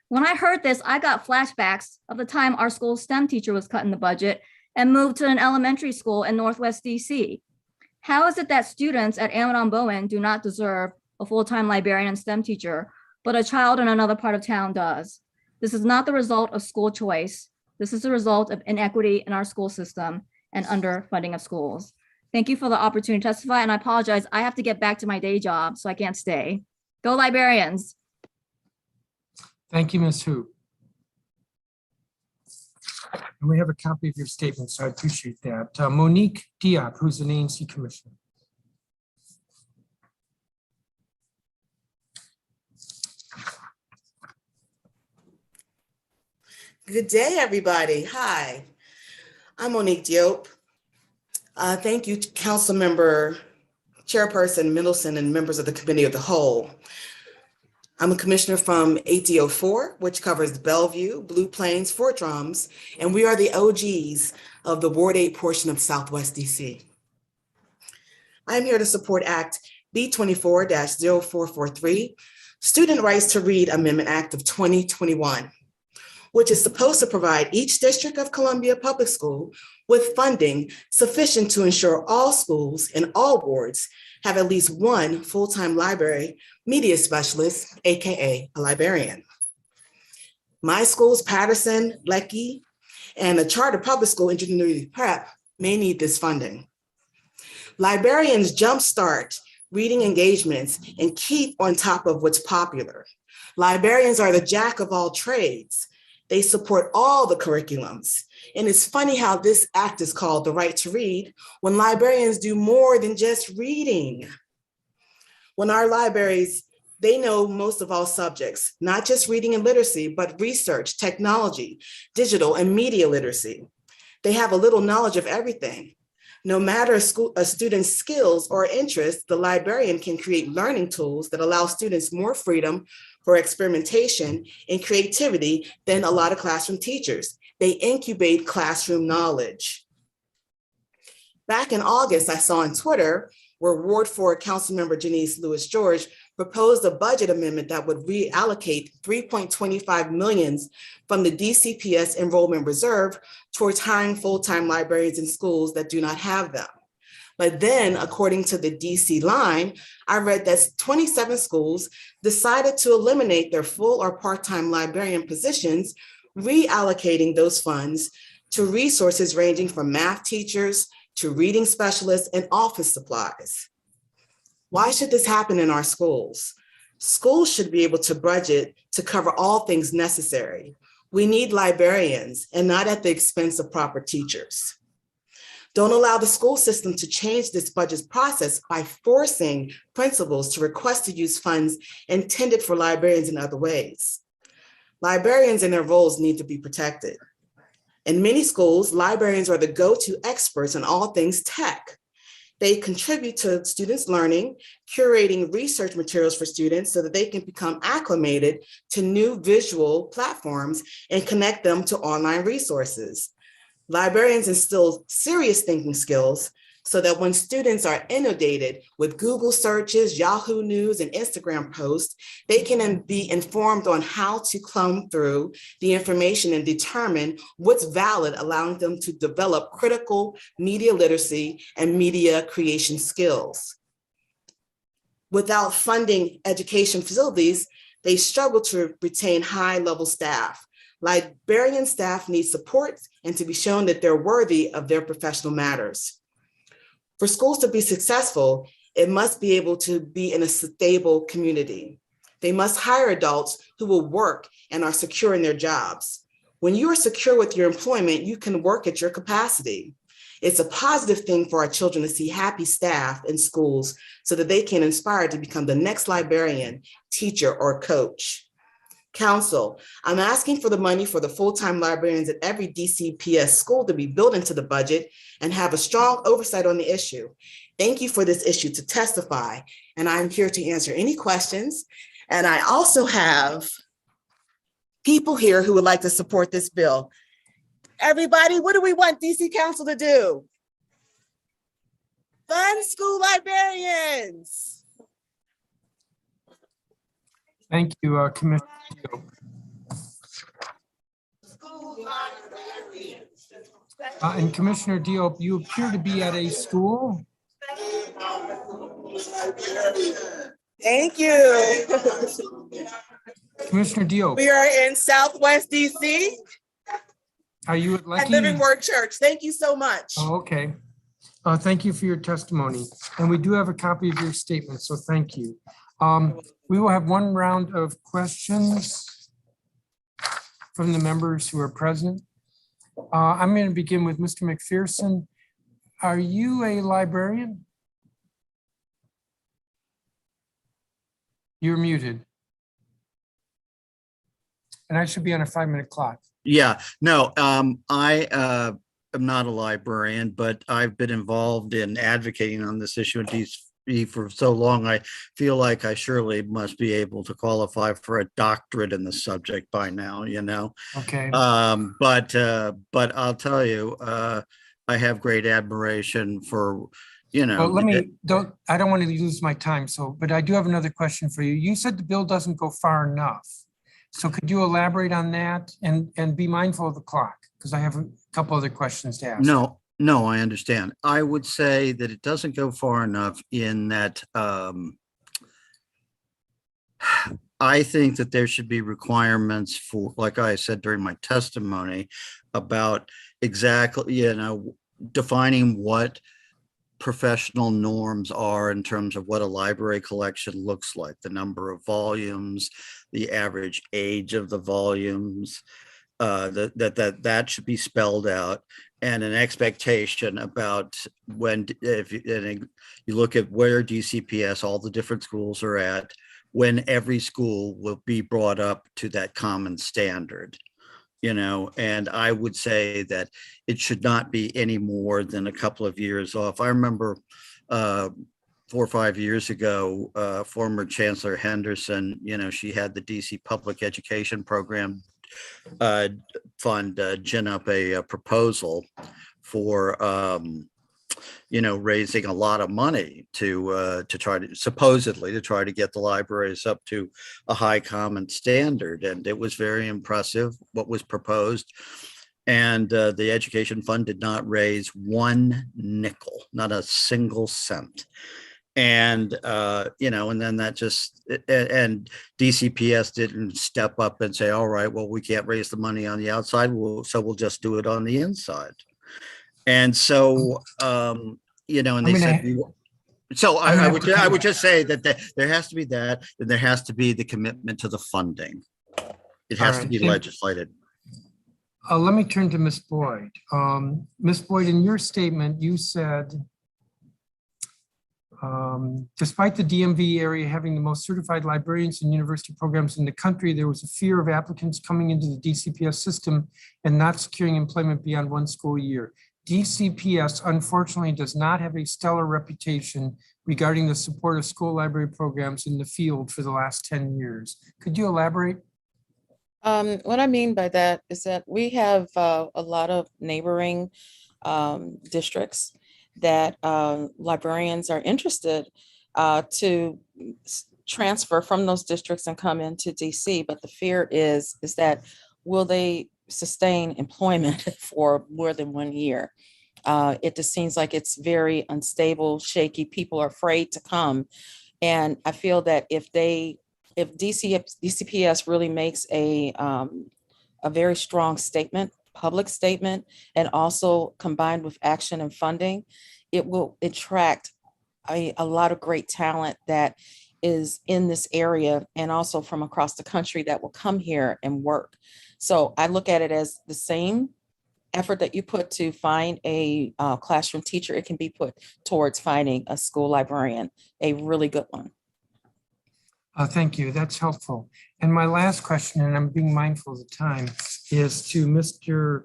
When I heard this, I got flashbacks of the time our school's STEM teacher was cut in the budget and moved to an elementary school in Northwest DC. How is it that students at Amadon Bowen do not deserve a full-time librarian and STEM teacher, but a child in another part of town does? This is not the result of school choice. This is the result of inequity in our school system and underfunding of schools. Thank you for the opportunity to testify, and I apologize. I have to get back to my day job, so I can't stay. Go librarians. Thank you, Ms. Hu. And we have a copy of your statement, so I appreciate that. Monique Diop, who's an ANC commissioner. Good day, everybody. Hi, I'm Monique Diop. Thank you, Council Member, Chairperson Mendelson, and members of the Committee of the Whole. I'm a commissioner from 804, which covers Bellevue, Blue Plains, Fort Drums, and we are the OGs of the Ward 8 portion of Southwest DC. I'm here to support Act B24-0443, Student Rights to Read Amendment Act of 2021, which is supposed to provide each District of Columbia Public School with funding sufficient to ensure all schools in all wards have at least one full-time library media specialist, AKA a librarian. My schools, Patterson, Leckie, and a charter public school, Ingenuity Prep, may need this funding. Librarians jumpstart reading engagements and keep on top of what's popular. Librarians are the jack of all trades. They support all the curriculums. And it's funny how this act is called the right to read when librarians do more than just reading. When our libraries, they know most of all subjects, not just reading and literacy, but research, technology, digital, and media literacy. They have a little knowledge of everything. No matter a student's skills or interests, the librarian can create learning tools that allow students more freedom for experimentation and creativity than a lot of classroom teachers. They incubate classroom knowledge. Back in August, I saw on Twitter where Ward 4 Councilmember Janice Lewis-George proposed a budget amendment that would reallocate $3.25 million from the DCPS enrollment reserve towards hiring full-time librarians in schools that do not have them. But then, according to the DC line, I read that 27 schools decided to eliminate their full or part-time librarian positions, reallocating those funds to resources ranging from math teachers to reading specialists and office supplies. Why should this happen in our schools? Schools should be able to budget to cover all things necessary. We need librarians and not at the expense of proper teachers. Don't allow the school system to change this budget process by forcing principals to request to use funds intended for librarians in other ways. Librarians and their roles need to be protected. In many schools, librarians are the go-to experts in all things tech. They contribute to students' learning, curating research materials for students so that they can become acclimated to new visual platforms and connect them to online resources. Librarians instill serious thinking skills so that when students are inundated with Google searches, Yahoo News, and Instagram posts, they can be informed on how to comb through the information and determine what's valid, allowing them to develop critical media literacy and media creation skills. Without funding education facilities, they struggle to retain high-level staff. Librarian staff need support and to be shown that they're worthy of their professional matters. For schools to be successful, it must be able to be in a stable community. They must hire adults who will work and are secure in their jobs. When you are secure with your employment, you can work at your capacity. It's a positive thing for our children to see happy staff in schools so that they can inspire to become the next librarian, teacher, or coach. Council, I'm asking for the money for the full-time librarians at every DCPS school to be built into the budget and have a strong oversight on the issue. Thank you for this issue to testify, and I'm here to answer any questions. And I also have people here who would like to support this bill. Everybody, what do we want DC Council to do? Fund school librarians. Thank you, Commissioner. And Commissioner Diop, you appear to be at a school. Thank you. Commissioner Diop, We are in Southwest DC are you at at Lucky? Living Word Church. Thank you so much. Oh, okay. Thank you for your testimony. And we do have a copy of your statement, so thank you. We will have one round of questions from the members who are present. I'm going to begin with Mr. Mcpherson. Are you a librarian? You're muted. And I should be on a 5-minute clock. Yeah, no, I am not a librarian, but I've been involved in advocating on this issue in DC for so long. I feel like I surely must be able to qualify for a doctorate in the subject by now, you know. Okay. But I'll tell you, I have great admiration for, you know. Well, I don't want to lose my time. But I do have another question for you. You said the bill doesn't go far enough. So could you elaborate on that and be mindful of the clock? Because I have a couple other questions to ask. No, I understand. I would say that it doesn't go far enough in that I think that there should be requirements for, like I said during my testimony, about exactly, you know, defining what professional norms are in terms of what a library collection looks like, the number of volumes, the average age of the volumes, that should be spelled out, and an expectation about when, if you look at where DCPS, all the different schools are at, when every school will be brought up to that common standard. You know, and I would say that it should not be any more than a couple of years off. I remember 4 or 5 years ago, former Chancellor Henderson, you know, she had the DC Public Education Program Fund gin up a proposal for, you know, raising a lot of money to try to supposedly to try to get the libraries up to a high common standard. And it was very impressive what was proposed. And the education fund did not raise one nickel, not a single cent. And, you know, and then that just, and DCPS didn't step up and say, all right, well, we can't raise the money on the outside, so we'll just do it on the inside. And so, you know, and they said, so I would just say that there has to be that, and there has to be the commitment to the funding. It has to be legislated. Let me turn to Ms. Boyd. Ms. Boyd, in your statement, you said, despite the DMV area having the most certified librarians and university programs in the country, there was a fear of applicants coming into the DCPS system and not securing employment beyond 1 school year. DCPS unfortunately does not have a stellar reputation regarding the support of school library programs in the field for the last 10 years. Could you elaborate? What I mean by that is that we have a lot of neighboring districts that librarians are interested to transfer from those districts and come into DC. But the fear is that will they sustain employment for more than 1 year? It just seems like it's very unstable, shaky. People are afraid to come. And I feel that if DCPS really makes a very strong statement, public statement, and also combined with action and funding, it will attract a lot of great talent that is in this area and also from across the country that will come here and work. So I look at it as the same effort that you put to find a classroom teacher, it can be put towards finding a school librarian, a really good one. Thank you. That's helpful. And my last question, and I'm being mindful of the time, is to Mr.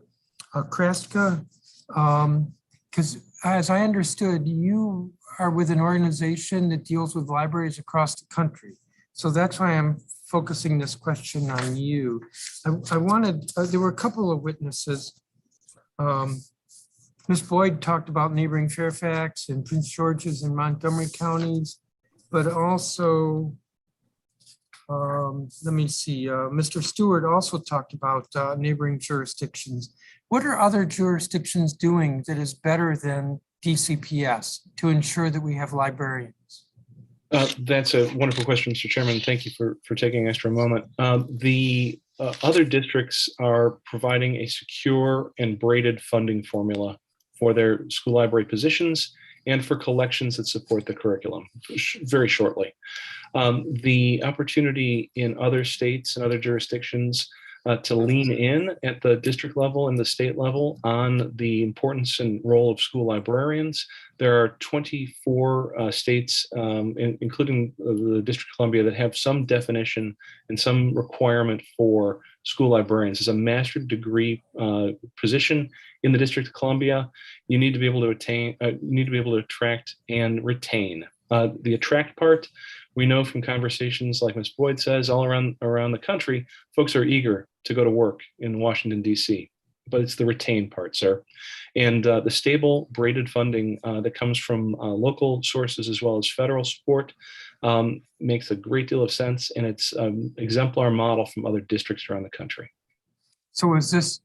Kraska. Because as I understood, you are with an organization that deals with libraries across the country. So that's why I'm focusing this question on you. I wanted, there were a couple of witnesses. Ms. Boyd talked about neighboring Fairfax and Prince George's and Montgomery counties, but also, let me see, Mr. Stewart also talked about neighboring jurisdictions. What are other jurisdictions doing that is better than DCPS to ensure that we have librarians? That's a wonderful question, Mr. Chairman. Thank you for taking an extra moment. The other districts are providing a secure and braided funding formula for their school library positions and for collections that support the curriculum very shortly. The opportunity in other states and other jurisdictions to lean in at the district level and the state level on the importance and role of school librarians. There are 24 states, including the District of Columbia, that have some definition and some requirement for school librarians. As a master's degree position in the District of Columbia, you need to be able to attract and retain. The attract part, we know from conversations like Ms. Boyd says all around the country, folks are eager to go to work in Washington, D.C., but it's the retain part, sir. And the stable braided funding that comes from local sources as well as federal support makes a great deal of sense, and it's an exemplar model from other districts around the country. So is this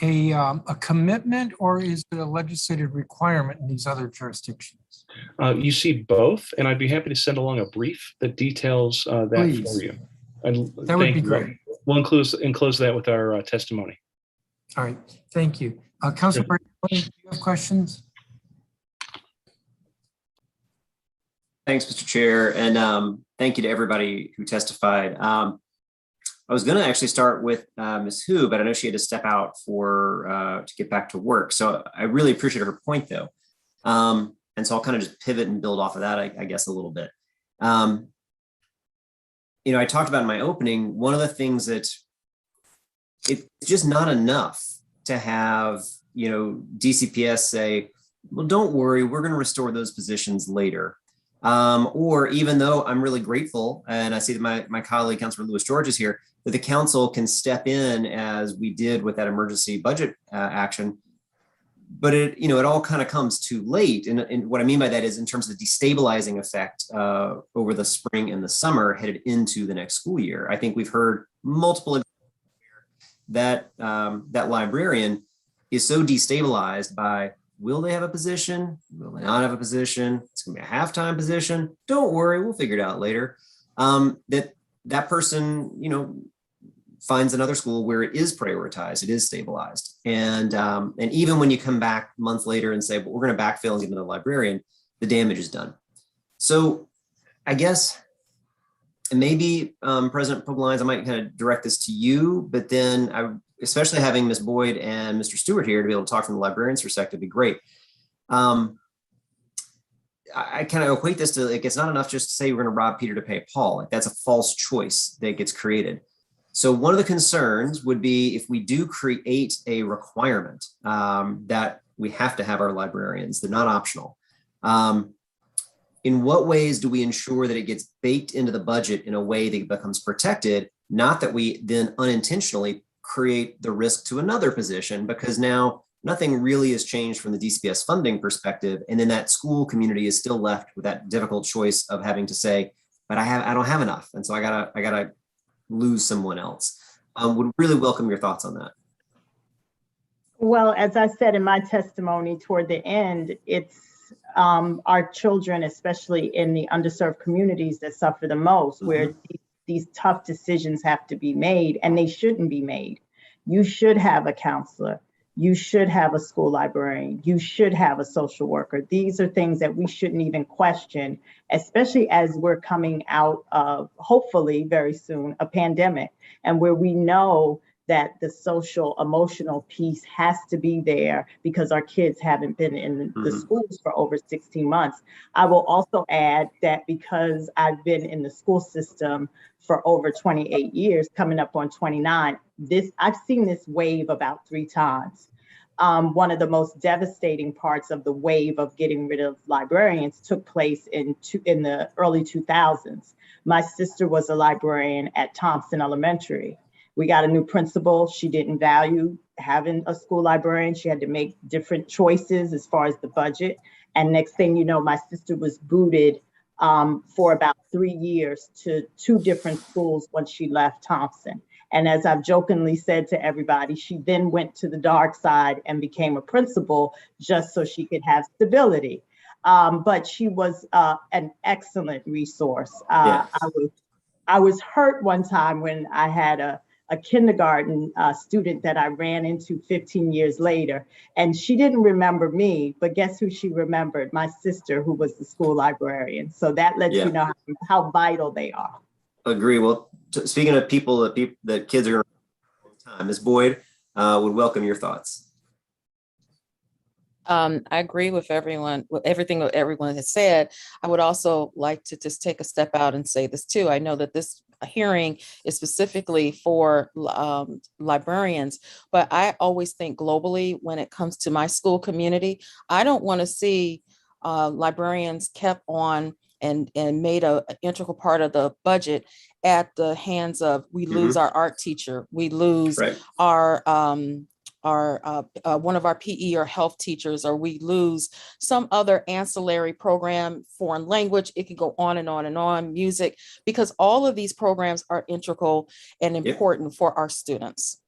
a commitment, or is it a legislative requirement in these other jurisdictions? You see both, and I'd be happy to send along a brief that details that Please. for you. That would be great. We'll enclose that with our testimony. All right, thank you. Councilor Brady, do you have questions? Thanks, Mr. Chair, and thank you to everybody who testified. I was going to actually start with Ms. Hu, but I know she had to step out to get back to work. So I really appreciate her point, though. And so I'll kind of just pivot and build off of that, I guess, a little bit. You know, I talked about in my opening, one of the things that it's just not enough to have, you know, DCPS say, well, don't worry, we're going to restore those positions later. Or even though I'm really grateful, and I see that my colleague, Councilor Lewis George, is here, that the council can step in as we did with that emergency budget action. But it all kind of comes too late. And what I mean by that is in terms of the destabilizing effect over the spring and the summer headed into the next school year. I think we've heard multiple that that librarian is so destabilized by, will they have a position? Will they not have a position? It's gonna be a half-time position. Don't worry, we'll figure it out later. That person, you know, finds another school where it is prioritized, it is stabilized. And even when you come back a month later and say, but we're going to backfill and give another librarian, the damage is done. So I guess, and maybe President Pogue, I might kind of direct this to you, but then especially having Ms. Boyd and Mr. Stewart here to be able to talk from the librarian's perspective would be great. I kind of equate this to, like, it's not enough just to say we're going to rob Peter to pay Paul. Like, that's a false choice that gets created. So one of the concerns would be if we do create a requirement that we have to have our librarians, they're not optional. In what ways do we ensure that it gets baked into the budget in a way that it becomes protected, not that we then unintentionally create the risk to another position, because now nothing really has changed from the DCPS funding perspective. And then that school community is still left with that difficult choice of having to say, but I don't have enough. And so I gotta lose someone else. Would really welcome your thoughts on that. Well, as I said in my testimony toward the end, it's our children, especially in the underserved communities, that suffer the most, where these tough decisions have to be made, and they shouldn't be made. You should have a counselor. You should have a school librarian. You should have a social worker. These are things that we shouldn't even question, especially as we're coming out of, hopefully very soon, a pandemic, and where we know that the social emotional piece has to be there because our kids haven't been in the schools for over 16 months. I will also add that because I've been in the school system for over 28 years, coming up on 29, I've seen this wave about 3 times. One of the most devastating parts of the wave of getting rid of librarians took place in the early 2000s. My sister was a librarian at Thompson Elementary. We got a new principal. She didn't value having a school librarian. She had to make different choices as far as the budget. And next thing you know, my sister was booted for about 3 years to 2 different schools once she left Thompson. And as I've jokingly said to everybody, she then went to the dark side and became a principal just so she could have stability. But she was an excellent resource. Yes. I was hurt one time when I had a kindergarten student that I ran into 15 years later, and she didn't remember me, but guess who she remembered? My sister, who was the school librarian. So that lets you know how vital they are. Agree. Well, speaking of people that kids are going to time, Ms. Boyd would welcome your thoughts. I agree with everything that everyone has said. I would also like to just take a step out and say this too. I know that this hearing is specifically for librarians, but I always think globally when it comes to my school community. I don't want to see librarians kept on and made an integral part of the budget at the hands of, we lose our art teacher, we lose our one of our PE or health teachers, or we lose some other ancillary program, foreign language, it can go on and on and on, music, because all of these programs are integral and important for our students.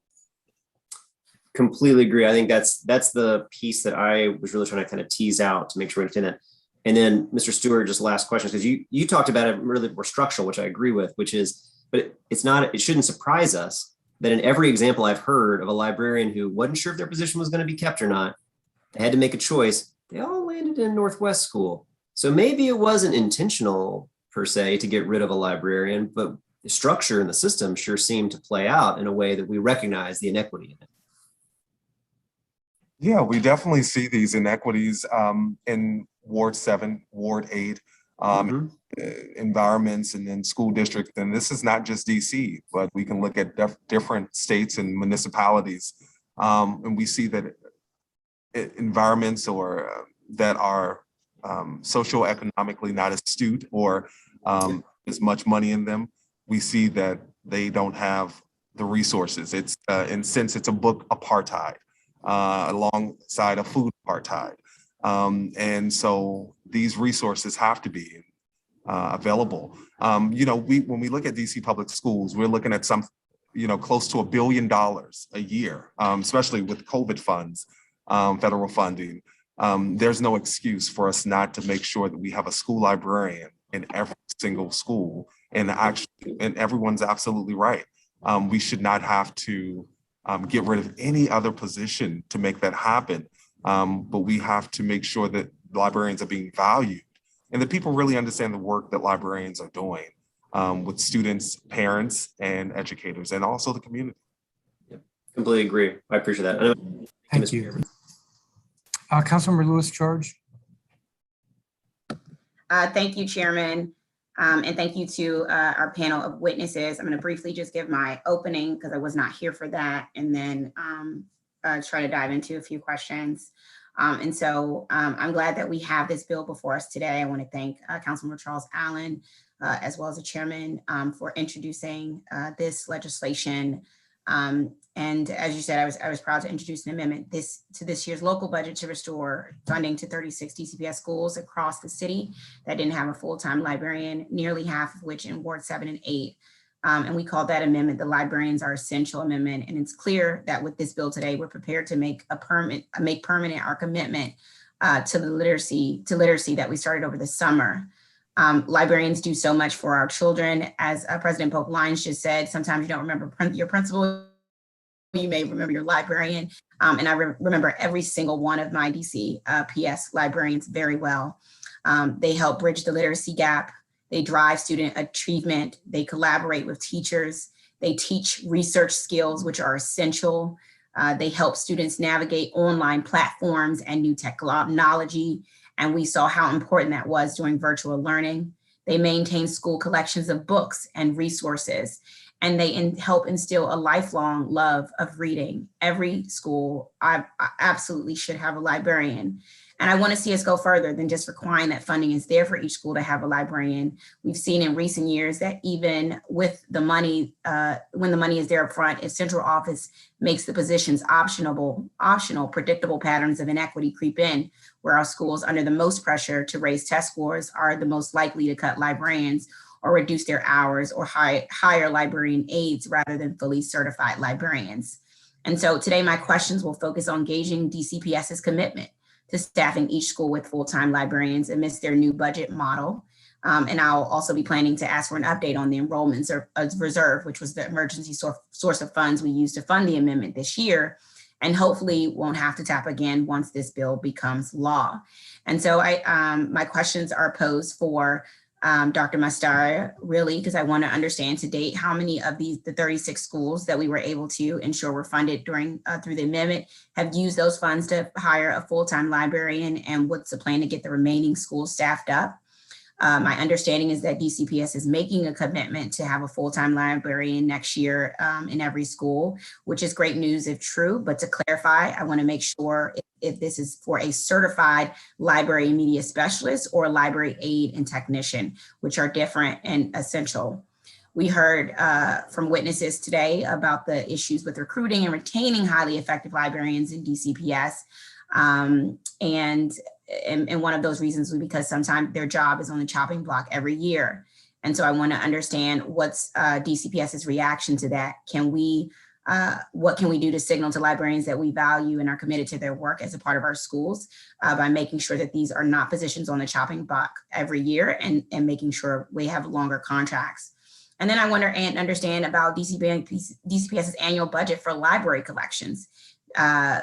Completely agree. I think that's the piece that I was really trying to kind of tease out to make sure we understand that. And then Mr. Stewart, just last question, because you talked about it really more structural, which I agree with, which is, but it shouldn't surprise us that in every example I've heard of a librarian who wasn't sure if their position was going to be kept or not, they had to make a choice, they all landed in Northwest School. So maybe it wasn't intentional per se to get rid of a librarian, but the structure and the system sure seemed to play out in a way that we recognize the inequity in it. Yeah, we definitely see these inequities in Ward 7, Ward 8, environments and then school districts. And this is not just DC, but we can look at different states and municipalities. And we see that environments or that are socioeconomically not astute or as much money in them, we see that they don't have the resources. It's in a sense, it's a book apartheid alongside a food apartheid. And so these resources have to be available. When we look at DC public schools, we're looking at some, close to $1 billion a year, especially with COVID funds, federal funding. There's no excuse for us not to make sure that we have a school librarian in every single school. And everyone's absolutely right. We should not have to get rid of any other position to make that happen. But we have to make sure that librarians are being valued and that people really understand the work that librarians are doing with students, parents, and educators, and also the community. Yep. Completely agree. I appreciate that. Thank you. Councilmember Lewis-George. Thank you, Chairman. And thank you to our panel of witnesses. I'm going to briefly just give my opening because I was not here for that, and then try to dive into a few questions. I'm glad that we have this bill before us today. I want to thank Councilmember Charles Allen, as well as the chairman, for introducing this legislation. And as you said, I was proud to introduce an amendment to this year's local budget to restore funding to 36 DCPS schools across the city that didn't have a full-time librarian, nearly half of which in Ward 7 and 8. And we call that amendment the Librarians Are Essential Amendment. And it's clear that with this bill today, we're prepared to make permanent our commitment to literacy that we started over the summer. Librarians do so much for our children. As President Pogue Lyons just said, sometimes you don't remember your principal, you may remember your librarian. And I remember every single one of my DCPS librarians very well. They help bridge the literacy gap. They drive student achievement. They collaborate with teachers. They teach research skills, which are essential. They help students navigate online platforms and new technology. And we saw how important that was during virtual learning. They maintain school collections of books and resources, and they help instill a lifelong love of reading. Every school I absolutely should have a librarian. And I want to see us go further than just requiring that funding is there for each school to have a librarian. We've seen in recent years that even with the money, when the money is there up front, if central office makes the positions optional, predictable patterns of inequity creep in, where our schools under the most pressure to raise test scores are the most likely to cut librarians or reduce their hours or hire librarian aides rather than fully certified librarians. And so today my questions will focus on gauging DCPS's commitment to staffing each school with full-time librarians amidst their new budget model. And I'll also be planning to ask for an update on the enrollments reserve, which was the emergency source of funds we used to fund the amendment this year, and hopefully won't have to tap again once this bill becomes law. And so my questions are posed for Dr. Mastera, really, because I want to understand to date how many of the 36 schools that we were able to ensure were funded through the amendment have used those funds to hire a full-time librarian, and what's the plan to get the remaining schools staffed up. My understanding is that DCPS is making a commitment to have a full-time librarian next year in every school, which is great news if true. But to clarify, I want to make sure if this is for a certified library media specialist or a library aide and technician, which are different and essential. We heard from witnesses today about the issues with recruiting and retaining highly effective librarians in DCPS. And one of those reasons was because sometimes their job is on the chopping block every year. And so I want to understand what's DCPS's reaction to that. What can we do to signal to librarians that we value and are committed to their work as a part of our schools by making sure that these are not positions on the chopping block every year and making sure we have longer contracts. And then I wonder and understand about DCPS's annual budget for library collections.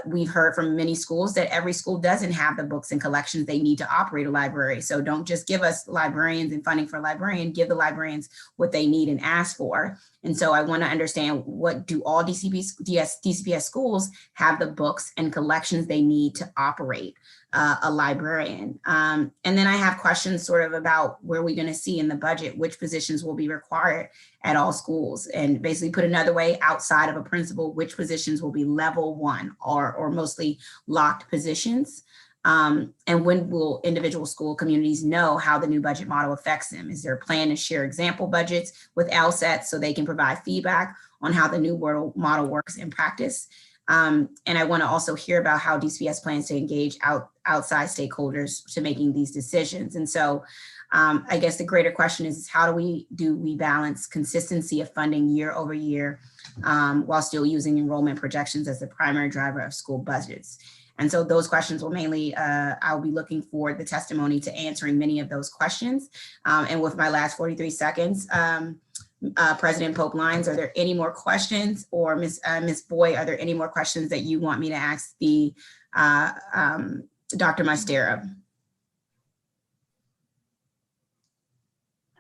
We've heard from many schools that every school doesn't have the books and collections they need to operate a library. So don't just give us librarians and funding for a librarian, give the librarians what they need and ask for. And so I want to understand, what do all DCPS schools have the books and collections they need to operate a librarian? And then I have questions sort of about where we're going to see in the budget, which positions will be required at all schools. And basically put another way, outside of a principal, which positions will be level 1 or mostly locked positions. And when will individual school communities know how the new budget model affects them? Is there a plan to share example budgets with LSAT so they can provide feedback on how the new model works in practice? And I want to also hear about how DCPS plans to engage outside stakeholders to making these decisions. And so I guess the greater question is how do we balance consistency of funding year over year while still using enrollment projections as the primary driver of school budgets? And so those questions will mainly, I'll be looking for the testimony to answering many of those questions. And with my last 43 seconds, President Pogue Lyons, are there any more questions? Or Ms. Boyd, are there any more questions that you want me to ask the Dr. Mastera?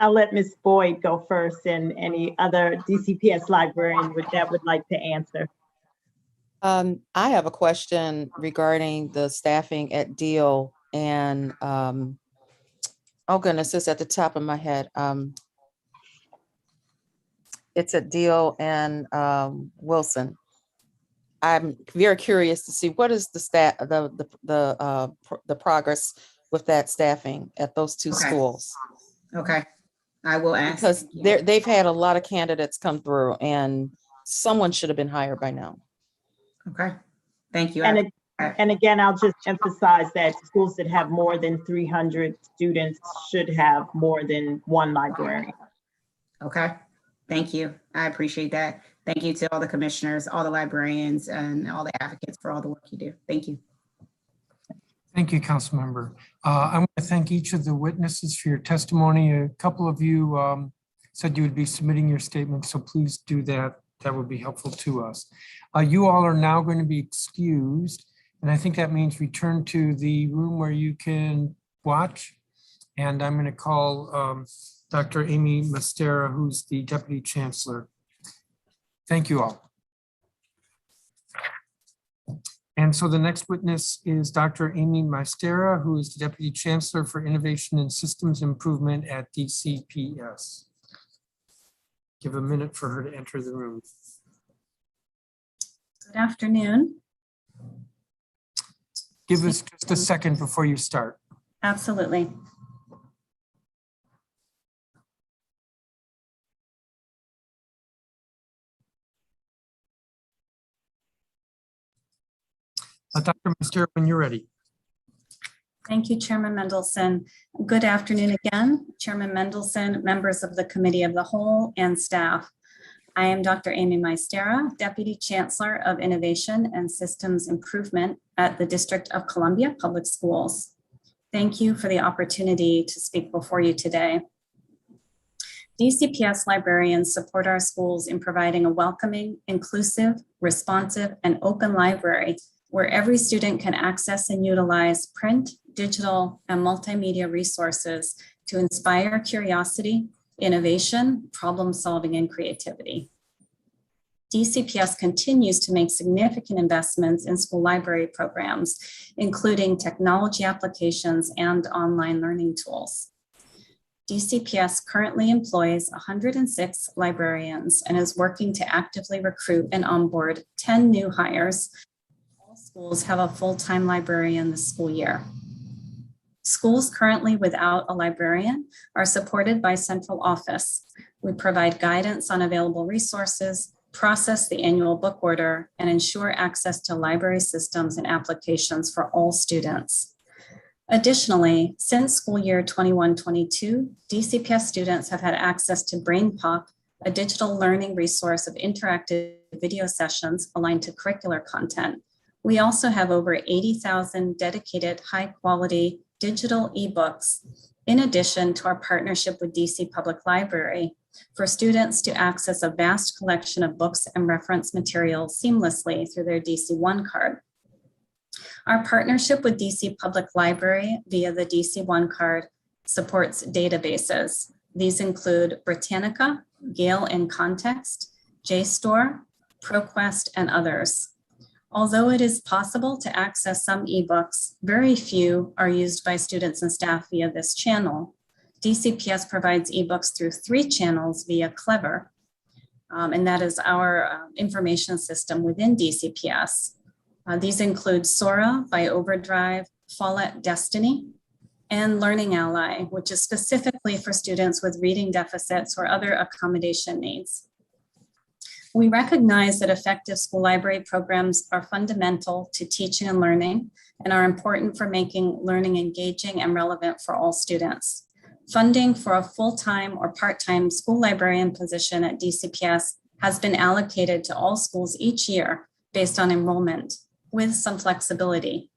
I'll let Ms. Boyd go first, and any other DCPS librarian that would like to answer. I have a question regarding the staffing at Deal and, oh goodness, it's at the top of my head. It's at Deal and Wilson. I'm very curious to see what is the progress with that staffing at those two schools. Okay, I will ask. Because they've had a lot of candidates come through, and someone should have been hired by now. Okay, thank you. And again, I'll just emphasize that schools that have more than 300 students should have more than one librarian. Okay, thank you. I appreciate that. Thank you to all the commissioners, all the librarians, and all the advocates for all the work you do. Thank you. Thank you, Council Member. I want to thank each of the witnesses for your testimony. A couple of you said you would be submitting your statement, so please do that. That would be helpful to us. You all are now going to be excused, and I think that means return to the room where you can watch. And I'm going to call Dr. Amy Mastera, who's the Deputy Chancellor. Thank you all. And so the next witness is Dr. Amy Mastera, who is the Deputy Chancellor for Innovation and Systems Improvement at DCPS. Give a minute for her to enter the room. Good afternoon. Give us just a second before you start. Absolutely. Dr. Mastera, when you're ready. Thank you, Chairman Mendelson. Good afternoon again, Chairman Mendelson, members of the Committee of the Whole, and staff. I am Dr. Amy Mastera, Deputy Chancellor of Innovation and Systems Improvement at the District of Columbia Public Schools. Thank you for the opportunity to speak before you today. DCPS librarians support our schools in providing a welcoming, inclusive, responsive, and open library where every student can access and utilize print, digital, and multimedia resources to inspire curiosity, innovation, problem solving, and creativity. DCPS continues to make significant investments in school library programs, including technology applications and online learning tools. DCPS currently employs 106 librarians and is working to actively recruit and onboard 10 new hires. All schools have a full-time librarian this school year. Schools currently without a librarian are supported by central office. We provide guidance on available resources, process the annual book order, and ensure access to library systems and applications for all students. Additionally, since school year 21-22, DCPS students have had access to BrainPop, a digital learning resource of interactive video sessions aligned to curricular content. We also have over 80,000 dedicated high-quality digital ebooks, in addition to our partnership with DC Public Library, for students to access a vast collection of books and reference materials seamlessly through their DC One card. Our partnership with DC Public Library via the DC One card supports databases. These include Britannica, Gale in Context, JSTOR, ProQuest, and others. Although it is possible to access some ebooks, very few are used by students and staff via this channel. DCPS provides ebooks through 3 channels via Clever, and that is our information system within DCPS. These include Sora by Overdrive, Follett Destiny, and Learning Ally, which is specifically for students with reading deficits or other accommodation needs. We recognize that effective school library programs are fundamental to teaching and learning and are important for making learning engaging and relevant for all students. Funding for a full-time or part-time school librarian position at DCPS has been allocated to all schools each year based on enrollment, with some flexibility.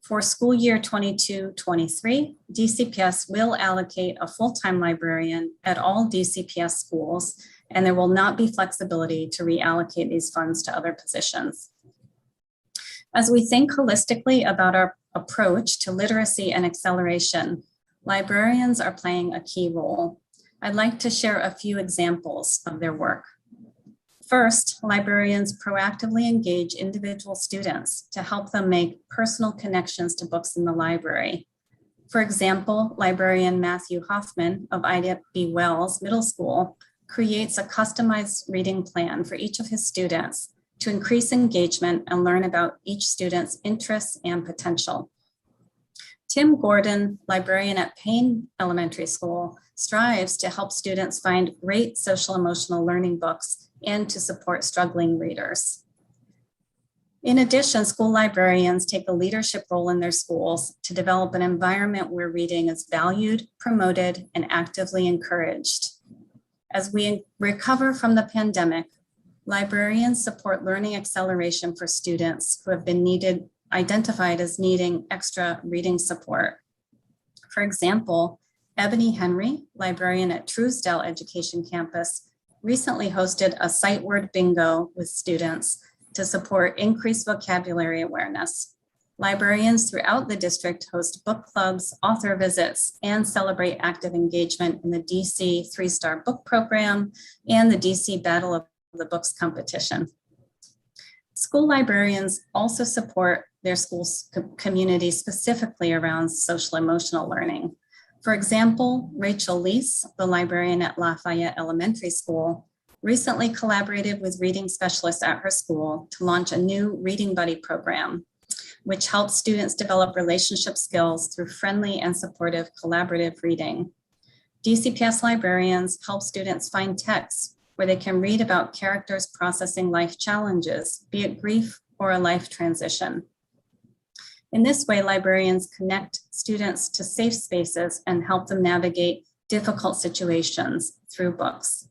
For school year 22-23, DCPS will allocate a full-time librarian at all DCPS schools, and there will not be flexibility to reallocate these funds to other positions. As we think holistically about our approach to literacy and acceleration, librarians are playing a key role. I'd like to share a few examples of their work. First, librarians proactively engage individual students to help them make personal connections to books in the library. For example, librarian Matthew Hoffman of Ida B. Wells Middle School creates a customized reading plan for each of his students to increase engagement and learn about each student's interests and potential. Tim Gordon, librarian at Payne Elementary School, strives to help students find great social emotional learning books and to support struggling readers. In addition, school librarians take a leadership role in their schools to develop an environment where reading is valued, promoted, and actively encouraged. As we recover from the pandemic, librarians support learning acceleration for students who have been identified as needing extra reading support. For example, Ebony Henry, librarian at Truesdale Education Campus, recently hosted a sight word bingo with students to support increased vocabulary awareness. Librarians throughout the district host book clubs, author visits, and celebrate active engagement in the DC 3-Star Book Program and the DC Battle of of the books competition. School librarians also support their school's community specifically around social emotional learning. For example, Rachel Leese, the librarian at Lafayette Elementary School, recently collaborated with reading specialists at her school to launch a new Reading Buddy program, which helps students develop relationship skills through friendly and supportive collaborative reading. DCPS librarians help students find texts where they can read about characters processing life challenges, be it grief or a life transition. In this way, librarians connect students to safe spaces and help them navigate difficult situations through books.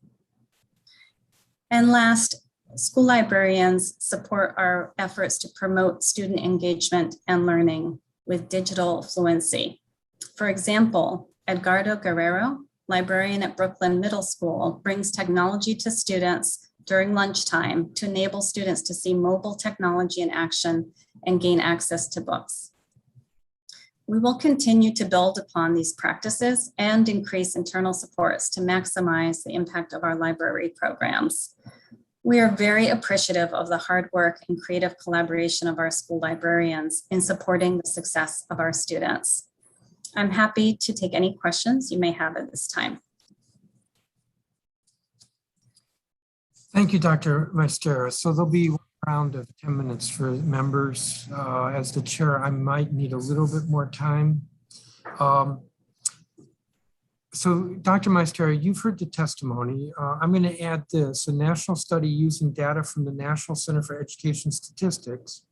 And last, school librarians support our efforts to promote student engagement and learning with digital fluency. For example, Edgardo Guerrero, librarian at Brooklyn Middle School, brings technology to students during lunchtime to enable students to see mobile technology in action and gain access to books. We will continue to build upon these practices and increase internal supports to maximize the impact of our library programs. We are very appreciative of the hard work and creative collaboration of our school librarians in supporting the success of our students. I'm happy to take any questions you may have at this time. Thank you, Dr. Mastera. So there'll be one round of 10 minutes for members. As the chair, I might need a little bit more time. So Dr. Mastera, you've heard the testimony. I'm going to add this: a national study using data from the National Center for Education Statistics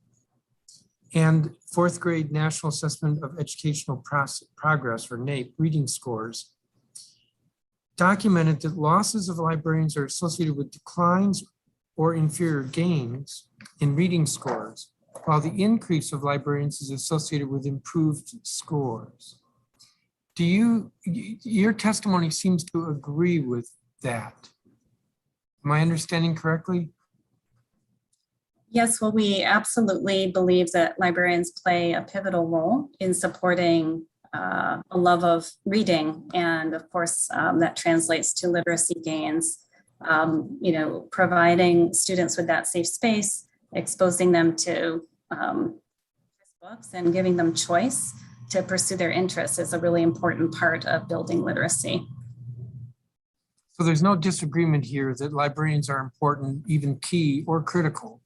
and fourth grade National Assessment of Educational Progress, or NAEP, reading scores, documented that losses of librarians are associated with declines or inferior gains in reading scores, while the increase of librarians is associated with improved scores. Your testimony seems to agree with that. Am I understanding correctly? Yes, well, we absolutely believe that librarians play a pivotal role in supporting a love of reading. And of course, that translates to literacy gains. Providing students with that safe space, exposing them to books and giving them choice to pursue their interests is a really important part of building literacy. So there's no disagreement here that librarians are important, even key or critical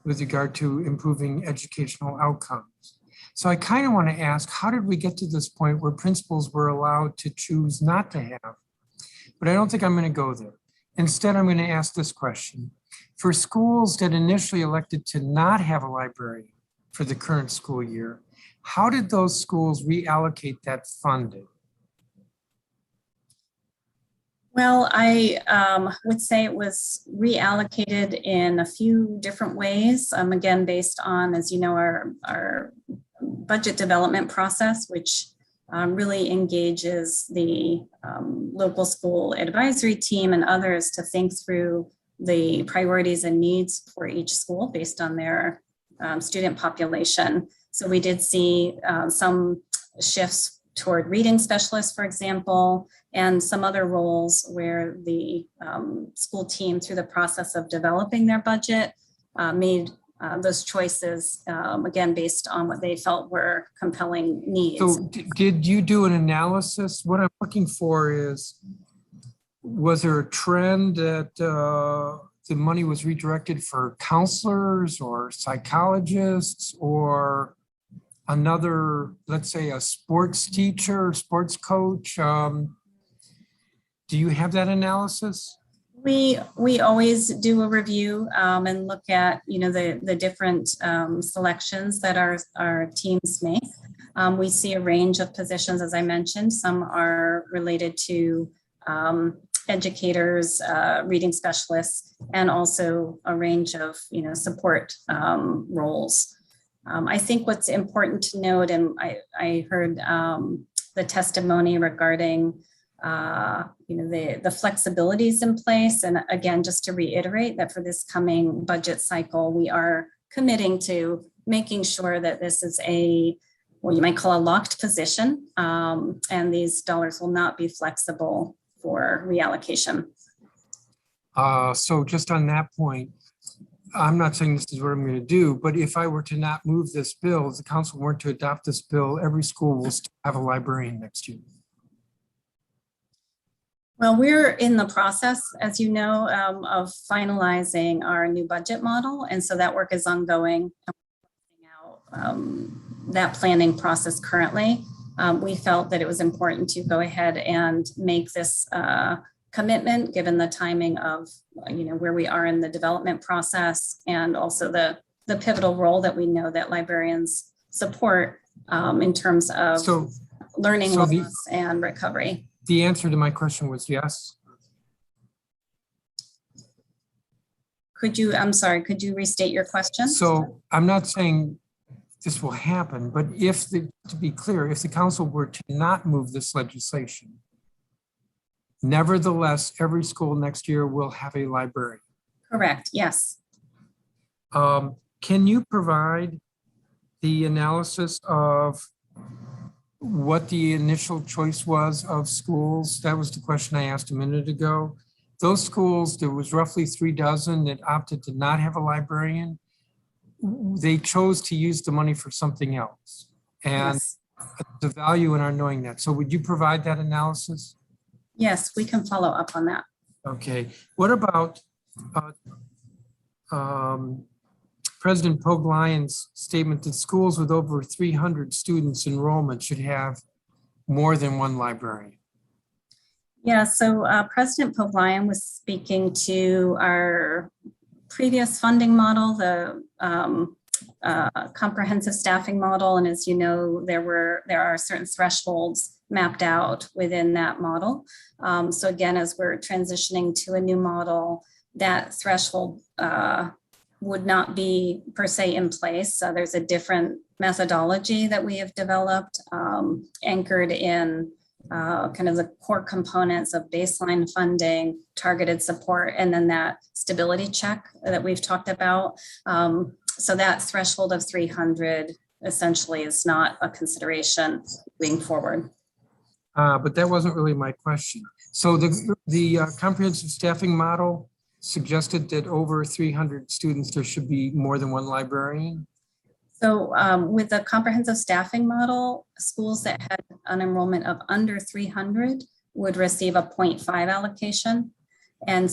with regard to improving educational outcomes. So I kind of want to ask, how did we get to this point where principals were allowed to choose not to have? But I don't think I'm going to go there. Instead, I'm going to ask this question. For schools that initially elected to not have a librarian for the current school year, how did those schools reallocate that funding? Well, I would say it was reallocated in a few different ways. Again, based on, as you know, our budget development process, which really engages the local school advisory team and others to think through the priorities and needs for each school based on their student population. So we did see some shifts toward reading specialists, for example, and some other roles where the school team, through the process of developing their budget, made those choices, again, based on what they felt were compelling needs. So did you do an analysis? What I'm looking for is, was there a trend that the money was redirected for counselors or psychologists or another, let's say, a sports teacher, sports coach? Do you have that analysis? We always do a review and look at the different selections that our teams make. We see a range of positions, as I mentioned. Some are related to educators, reading specialists, and also a range of support roles. I think what's important to note, and I heard the testimony regarding the flexibilities in place. And again, just to reiterate that for this coming budget cycle, we are committing to making sure that this is what you might call a locked position, and these dollars will not be flexible for reallocation. So just on that point, I'm not saying this is what I'm going to do, but if I were to not move this bill, if the council weren't to adopt this bill, every school will still have a librarian next year. Well, we're in the process, as you know, of finalizing our new budget model. And so that work is ongoing. That planning process currently. We felt that it was important to go ahead and make this commitment, given the timing of where we are in the development process, and also the pivotal role that we know that librarians support in terms of learning loss and recovery. The answer to my question was yes. I'm sorry, could you restate your question? So I'm not saying this will happen, but to be clear, if the council were to not move this legislation, nevertheless, every school next year will have a library. Correct, yes. Can you provide the analysis of what the initial choice was of schools? That was the question I asked a minute ago. Those schools, there was roughly 3 dozen that opted to not have a librarian. They chose to use the money for something else. And yes. The value in our knowing that. So would you provide that analysis? Yes, we can follow up on that. Okay. What about President Pogue Lyons' statement that schools with over 300 students enrollment should have more than one librarian? Yeah, so President Pogue Lyons was speaking to our previous funding model, the comprehensive staffing model. And as you know, there are certain thresholds mapped out within that model. So again, as we're transitioning to a new model, that threshold would not be per se in place. So there's a different methodology that we have developed, anchored in kind of the core components of baseline funding, targeted support, and then that stability check that we've talked about. So that threshold of 300 essentially is not a consideration moving forward. But that wasn't really my question. So the comprehensive staffing model suggested that over 300 students, there should be more than one librarian? So with the comprehensive staffing model, schools that had an enrollment of under 300 would receive a 0.5 allocation, and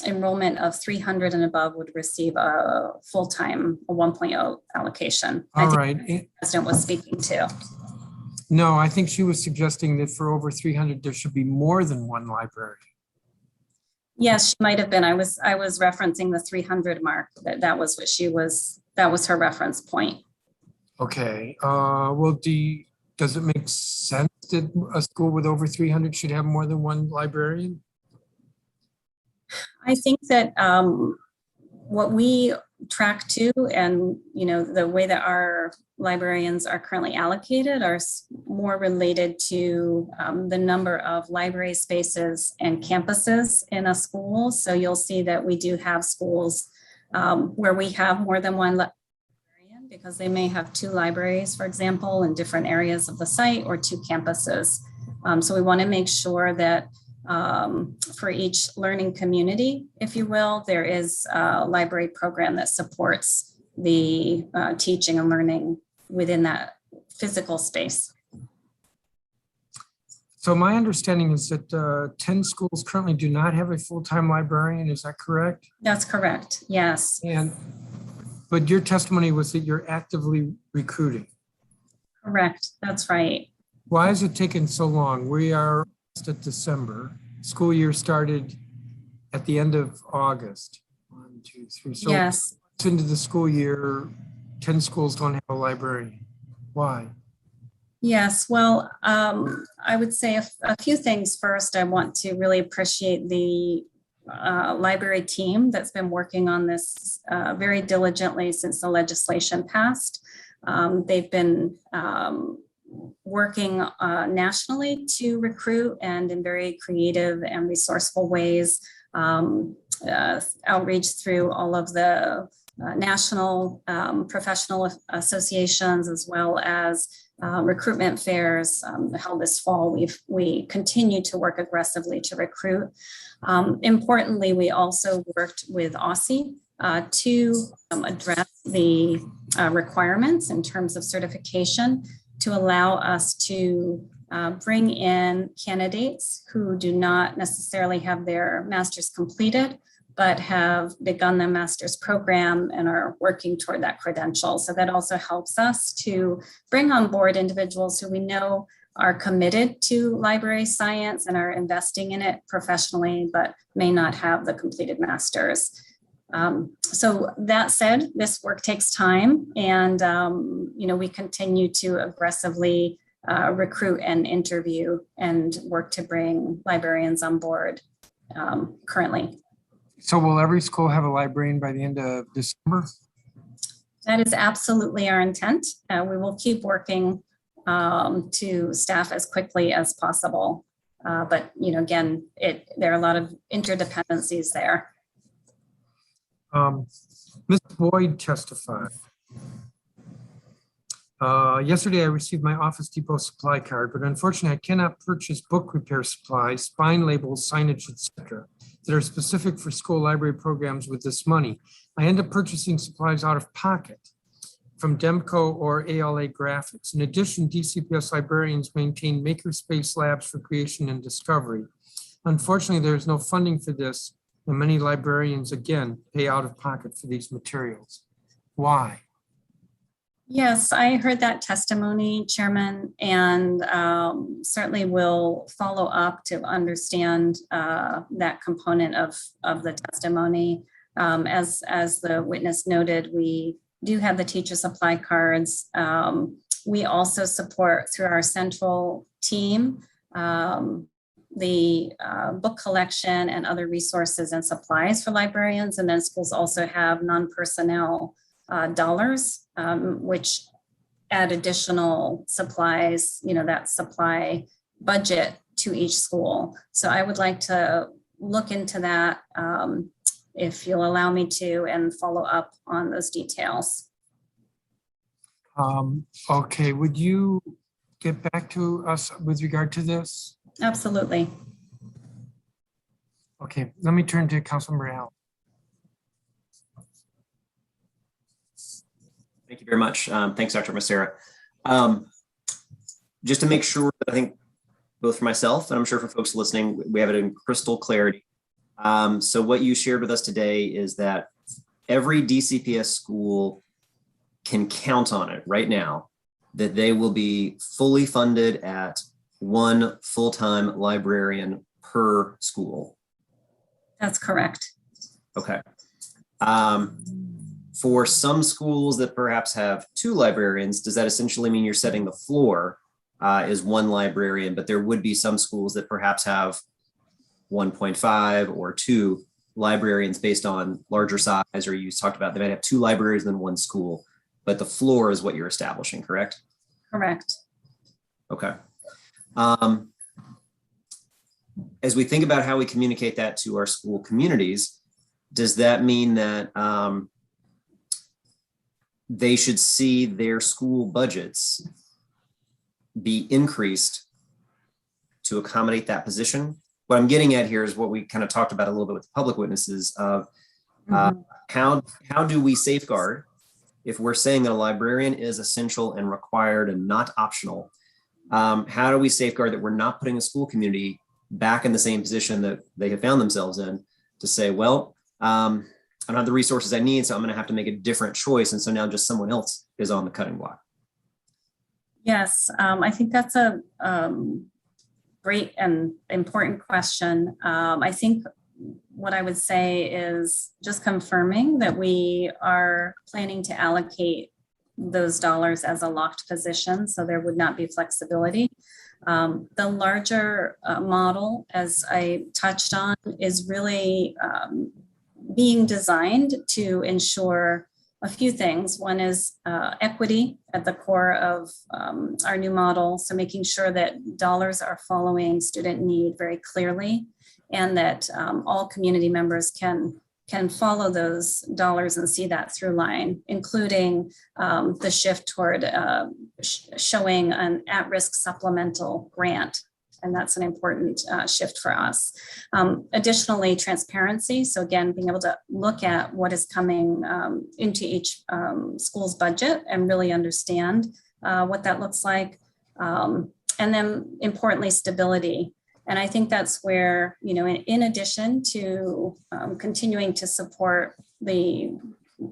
enrollment of 300 and above would receive a full-time 1.0 allocation. All I think right. the president was speaking to. No, I think she was suggesting that for over 300, there should be more than one librarian. Yes, she might have been. I was referencing the 300 mark. That was what she was. That was her reference point. Okay. Well, does it make sense that a school with over 300 should have more than one librarian? I think that what we track to, and the way that our librarians are currently allocated are more related to the number of library spaces and campuses in a school. So you'll see that we do have schools where we have more than one librarian, because they may have 2 libraries, for example, in different areas of the site, or 2 campuses. So we want to make sure that for each learning community, if you will, there is a library program that supports the teaching and learning within that physical space. So my understanding is that 10 schools currently do not have a full-time librarian. Is that correct? That's correct. Yes. But your testimony was that you're actively recruiting. Correct. That's right. Why is it taking so long? We are at December. School year started at the end of August. 1, 2, 3. So yes. Into the school year, 10 schools don't have a librarian. Why? Yes, well, I would say a few things. First, I want to really appreciate the library team that's been working on this very diligently since the legislation passed. They've been working nationally to recruit, and in very creative and resourceful ways, outreach through all of the national professional associations, as well as recruitment fairs held this fall. We continue to work aggressively to recruit. Importantly, we also worked with OSSE to address the requirements in terms of certification to allow us to bring in candidates who do not necessarily have their master's completed, but have begun their master's program and are working toward that credential. So that also helps us to bring on board individuals who we know are committed to library science and are investing in it professionally, but may not have the completed master's. So that said, this work takes time, and we continue to aggressively recruit and interview and work to bring librarians on board currently. So will every school have a librarian by the end of December? That is absolutely our intent. We will keep working to staff as quickly as possible. But again, there are a lot of interdependencies there. Ms. Boyd testified. Yesterday, I received my Office Depot supply card, but unfortunately, I cannot purchase book repair supplies, spine labels, signage, etc. that are specific for school library programs with this money. I end up purchasing supplies out of pocket from Demco or ALA Graphics. In addition, DCPS librarians maintain makerspace labs for creation and discovery. Unfortunately, there is no funding for this, and many librarians, again, pay out of pocket for these materials. Why? Yes, I heard that testimony, Chairman, and certainly will follow up to understand that component of the testimony. As the witness noted, we do have the teacher supply cards. We also support through our central team the book collection and other resources and supplies for librarians. And then schools also have non-personnel dollars, which add additional supplies, that supply budget to each school. So I would like to look into that if you'll allow me to, and follow up on those details. Okay, would you get back to us with regard to this? Absolutely. Okay, let me turn to Councilmember Allen. Thank you very much. Thanks, Dr. Mastera. Just to make sure that I think both for myself and I'm sure for folks listening, we have it in crystal clarity. So what you shared with us today is that every DCPS school can count on it right now that they will be fully funded at one full-time librarian per school. That's correct. Okay. For some schools that perhaps have two librarians, does that essentially mean you're setting the floor is one librarian, but there would be some schools that perhaps have 1.5 or 2 librarians based on larger size, or you talked about they might have 2 libraries than one school, but the floor is what you're establishing, correct? Correct. Okay. As we think about how we communicate that to our school communities, does that mean that they should see their school budgets be increased to accommodate that position? What I'm getting at here is what we kind of talked about a little bit with the public witnesses of how do we safeguard if we're saying that a librarian is essential and required and not optional? How do we safeguard that we're not putting the school community back in the same position that they have found themselves in to say, well, I don't have the resources I need, so I'm going to have to make a different choice. And so now just someone else is on the cutting block. Yes, I think that's a great and important question. I think what I would say is just confirming that we are planning to allocate those dollars as a locked position, so there would not be flexibility. The larger model, as I touched on, is really being designed to ensure a few things. One is equity at the core of our new model. So making sure that dollars are following student need very clearly, and that all community members can can follow those dollars and see that through line, including the shift toward showing an at-risk supplemental grant. And that's an important shift for us. Additionally, transparency. So again, being able to look at what is coming into each school's budget and really understand what that looks like. And then importantly, stability. And I think that's where, you know, in addition to continuing to support the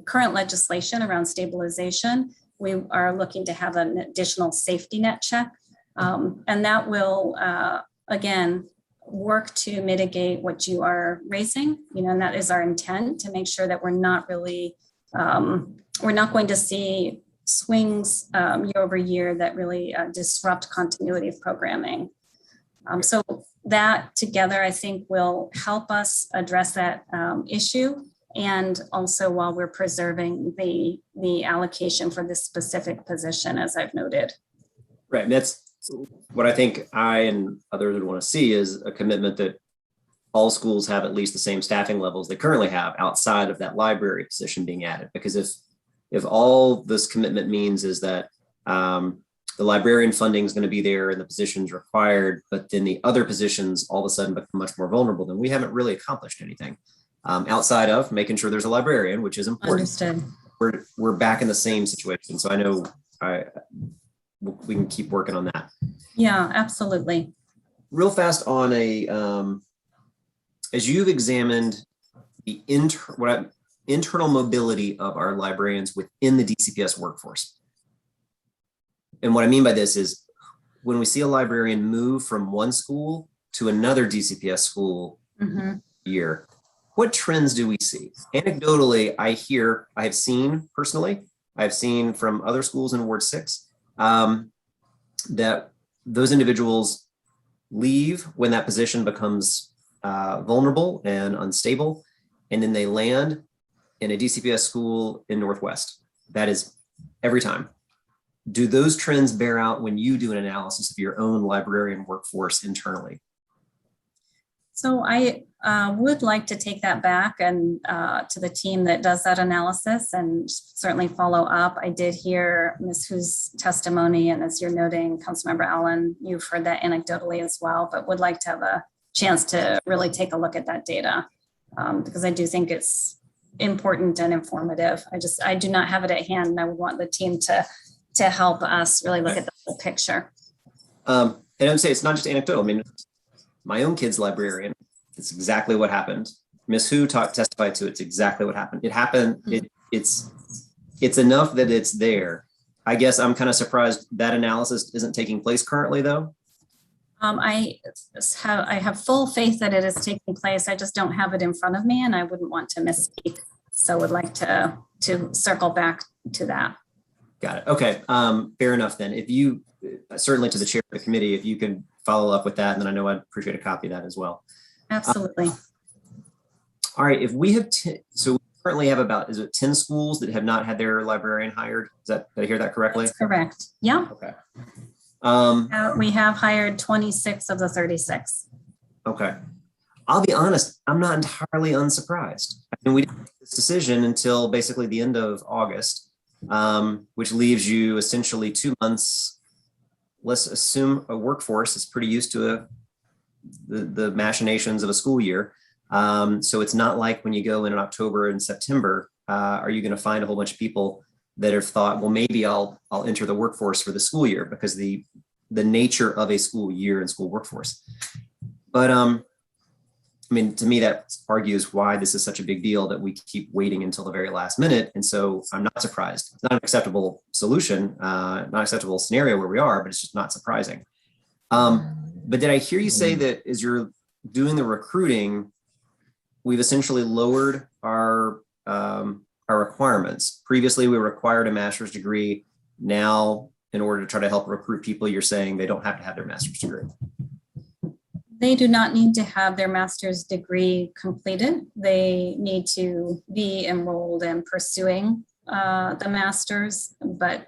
current legislation around stabilization, we are looking to have an additional safety net check. And that will, again, work to mitigate what you are raising, you know, and that is our intent, to make sure that we're not really, we're not going to see swings year over year that really disrupt continuity of programming. So that together, I think, will help us address that issue. And also while we're preserving the allocation for this specific position, as I've noted. Right, and that's what I think I and others would want to see, is a commitment that all schools have at least the same staffing levels they currently have outside of that library position being added. Because if all this commitment means is that the librarian funding is going to be there and the positions required, but then the other positions all of a sudden become much more vulnerable, then we haven't really accomplished anything outside of making sure there's a librarian, which is important. Understood. We're back in the same situation. So I know we can keep working on that. Yeah, absolutely. Real fast on as you've examined the internal mobility of our librarians within the DCPS workforce. And what I mean by this is when we see a librarian move from one school to another DCPS school year, what trends do we see? Anecdotally, I've seen from other schools in Ward 6 that those individuals leave when that position becomes vulnerable and unstable, and then they land in a DCPS school in Northwest. That is every time. Do those trends bear out when you do an analysis of your own librarian workforce internally? So I would like to take that back and to the team that does that analysis and certainly follow up. I did hear Ms. Hu's testimony, and as you're noting, Councilmember Allen, you've heard that anecdotally as well, but would like to have a chance to really take a look at that data because I do think it's important and informative. I do not have it at hand, and I would want the team to help us really look at the whole picture. And I would say it's not just anecdotal. I mean, my own kid's librarian, it's exactly what happened. Ms. Hu testified to it's exactly what happened. It happened. It's enough that it's there. I guess I'm kind of surprised that analysis isn't taking place currently, though. I have full faith that it is taking place. I just don't have it in front of me, and I wouldn't want to misspeak. So would like to circle back to that. Got it. Okay. Fair enough then. If you, certainly to the chair of the committee, if you can follow up with that, and then I know I'd appreciate a copy of that as well. Absolutely. All right. If we have, so we currently have about, is it 10 schools that have not had their librarian hired? Did I hear that correctly? That's correct. Yeah. Okay. We have hired 26 of the 36. Okay. I'll be honest, I'm not entirely unsurprised. I mean, we didn't make this decision until basically the end of August. Which leaves you essentially 2 months. Let's assume a workforce is pretty used to the machinations of a school year. So it's not like when you go in October and September, are you going to find a whole bunch of people that have thought, well, maybe I'll enter the workforce for the school year, because the nature of a school year and school workforce. But I mean, to me, that argues why this is such a big deal that we keep waiting until the very last minute. And so I'm not surprised. It's not an acceptable solution, not an acceptable scenario where we are, but it's just not surprising. But did I hear you say that as you're doing the recruiting, we've essentially lowered our requirements? Previously, we required a master's degree. Now, in order to try to help recruit people, you're saying they don't have to have their master's degree. They do not need to have their master's degree completed. They need to be enrolled and pursuing the master's. But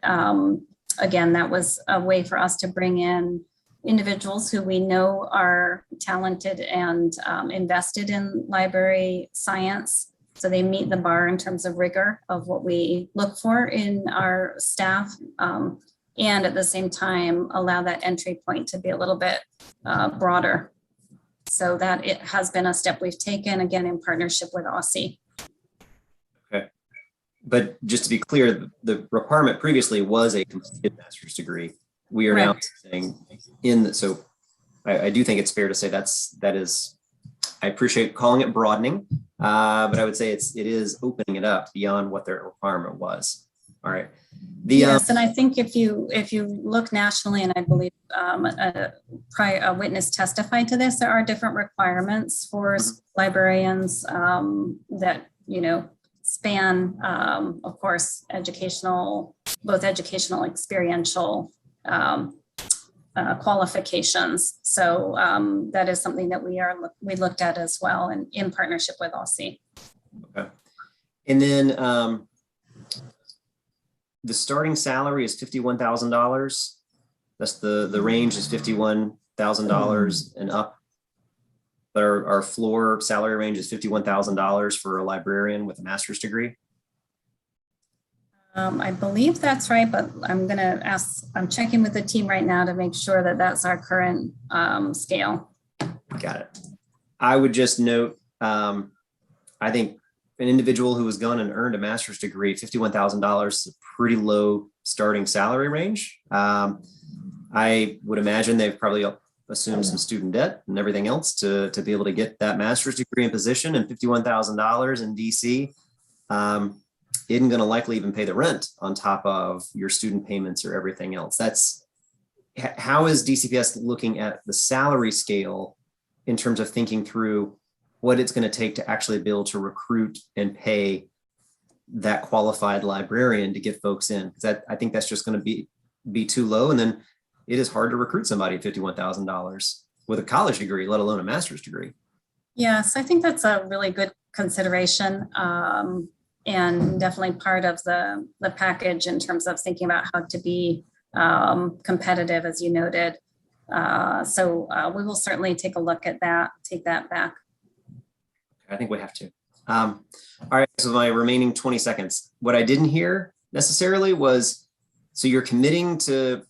again, that was a way for us to bring in individuals who we know are talented and invested in library science So they meet the bar in terms of rigor of what we look for in our staff, and at the same time allow that entry point to be a little bit broader. So that it has been a step we've taken, again, in partnership with OSSI. Okay. But just to be clear, the requirement previously was a completed master's degree. We are now saying so I do think it's fair to say that is, I appreciate calling it broadening, but I would say it is opening it up beyond what their requirement was. All right. Yes, and I think if you look nationally, and I believe a witness testified to this, there are different requirements for librarians that, span, of course, both educational, experiential qualifications. So that is something that we looked at as well, and in partnership with OSSI. Okay. And then the starting salary is $51,000. That's the range is $51,000 and up. But our floor salary range is $51,000 for a librarian with a master's degree. I believe that's right, but I'm checking with the team right now to make sure that that's our current scale. Got it. I would just note, I think an individual who has gone and earned a master's degree, $51,000 is a pretty low starting salary range. I would imagine they've probably assumed some student debt and everything else to be able to get that master's degree in position, and $51,000 in DC isn't going to likely even pay the rent on top of your student payments or everything else. How is DCPS looking at the salary scale in terms of thinking through what it's going to take to actually be able to recruit and pay that qualified librarian to get folks in? Because I think that's just going to be too low. And then it is hard to recruit somebody at $51,000 with a college degree, let alone a master's degree. Yes, I think that's a really good consideration, and definitely part of the package in terms of thinking about how to be competitive, as you noted. So we will certainly take a look at that, take that back. I think we have to. All right, so my remaining 20 seconds. What I didn't hear necessarily was, so you're committing to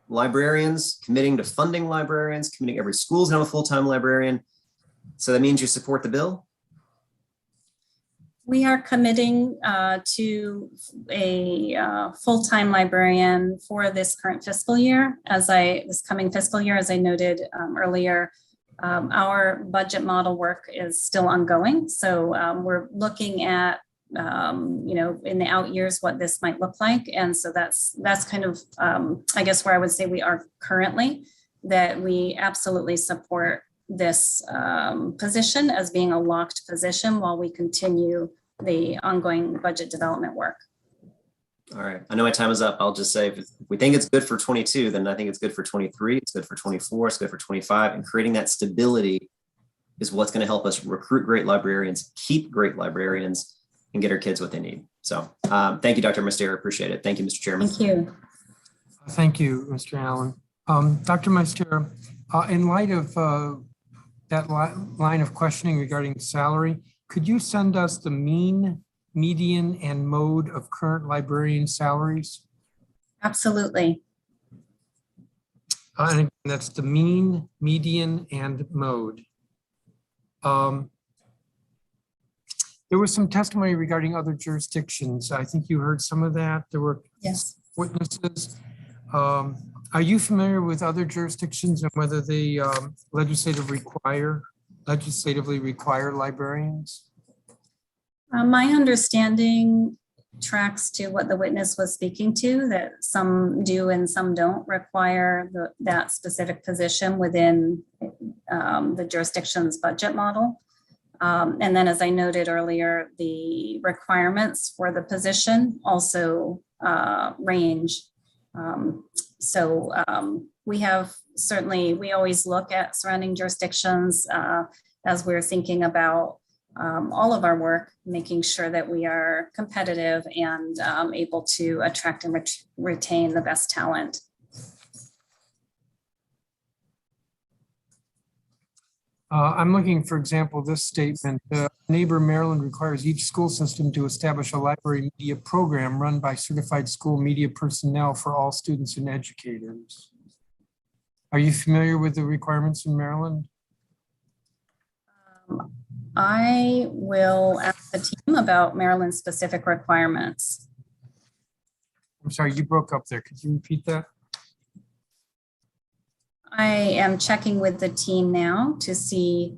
librarians, committing to funding librarians, committing every school's now a full-time librarian. So that means you support the bill? We are committing to a full-time librarian for this current fiscal year. This coming fiscal year, as I noted earlier, our budget model work is still ongoing. So we're looking at, in the out years, what this might look like. And so that's kind of, I guess, where I would say we are currently, that we absolutely support this position as being a locked position while we continue the ongoing budget development work. All right, I know my time is up. I'll just say, if we think it's good for 22, then I think it's good for 23, it's good for 24, it's good for 25, and creating that stability is what's going to help us recruit great librarians, keep great librarians, and get our kids what they need. So thank you, Dr. Mastera, appreciate it. Thank you, Mr. Chairman. Thank you. Thank you, Mr. Allen. Dr. Mastera, in light of that line of questioning regarding salary, could you send us the mean, median, and mode of current librarian salaries? Absolutely. And that's the mean, median, and mode. There was some testimony regarding other jurisdictions. I think you heard some of that. There were witnesses. Are you familiar with other jurisdictions and whether they legislatively require librarians? My understanding tracks to what the witness was speaking to, that some do and some don't require that specific position within the jurisdiction's budget model. And then, as I noted earlier, the requirements for the position also range. We always look at surrounding jurisdictions as we're thinking about all of our work, making sure that we are competitive and able to attract and retain the best talent. I'm looking, for example, this statement, neighbor Maryland requires each school system to establish a library media program run by certified school media personnel for all students and educators. Are you familiar with the requirements in Maryland? I will ask the team about Maryland's specific requirements. I'm sorry, you broke up there. Could you repeat that? I am checking with the team now to see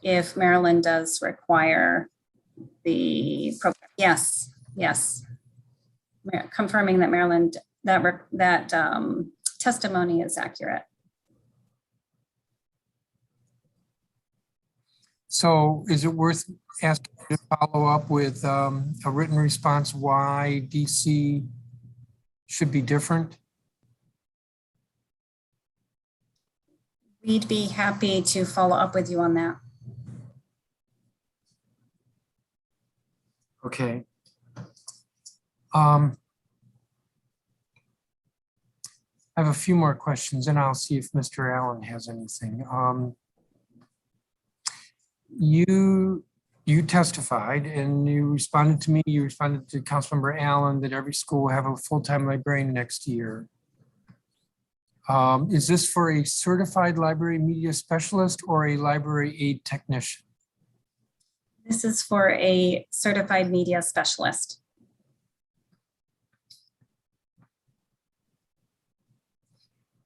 if Maryland does require the program. Yes, yes. Confirming that Maryland, that testimony is accurate. So is it worth asking you to follow up with a written response why DC should be different? We'd be happy to follow up with you on that. Okay. I have a few more questions and I'll see if Mr. Allen has anything. You testified and you responded to me, you responded to Councilmember Allen that every school will have a full-time librarian next year. Is this for a certified library media specialist or a library aid technician? This is for a certified media specialist.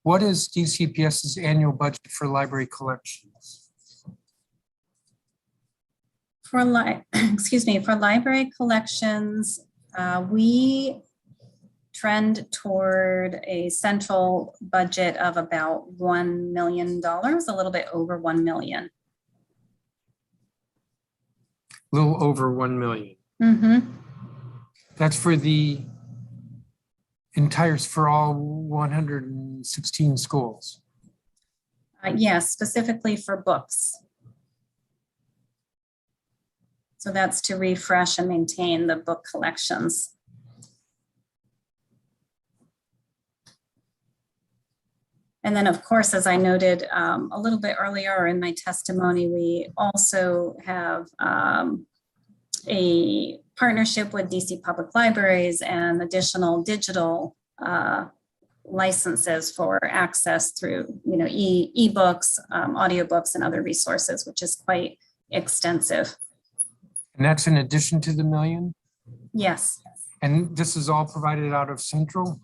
What is DCPS's annual budget for library collections? For for library collections, we trend toward a central budget of about $1 million, a little bit over 1 million. A little over 1 million. Mm-hmm. That's for the entire, for all 116 schools. Yes, specifically for books. So that's to refresh and maintain the book collections. And then, of course, as I noted a little bit earlier in my testimony, we also have a partnership with DC Public Libraries and additional digital licenses for access through, e-books, audiobooks, and other resources, which is quite extensive. And that's in addition to the million? Yes. And this is all provided out of Central?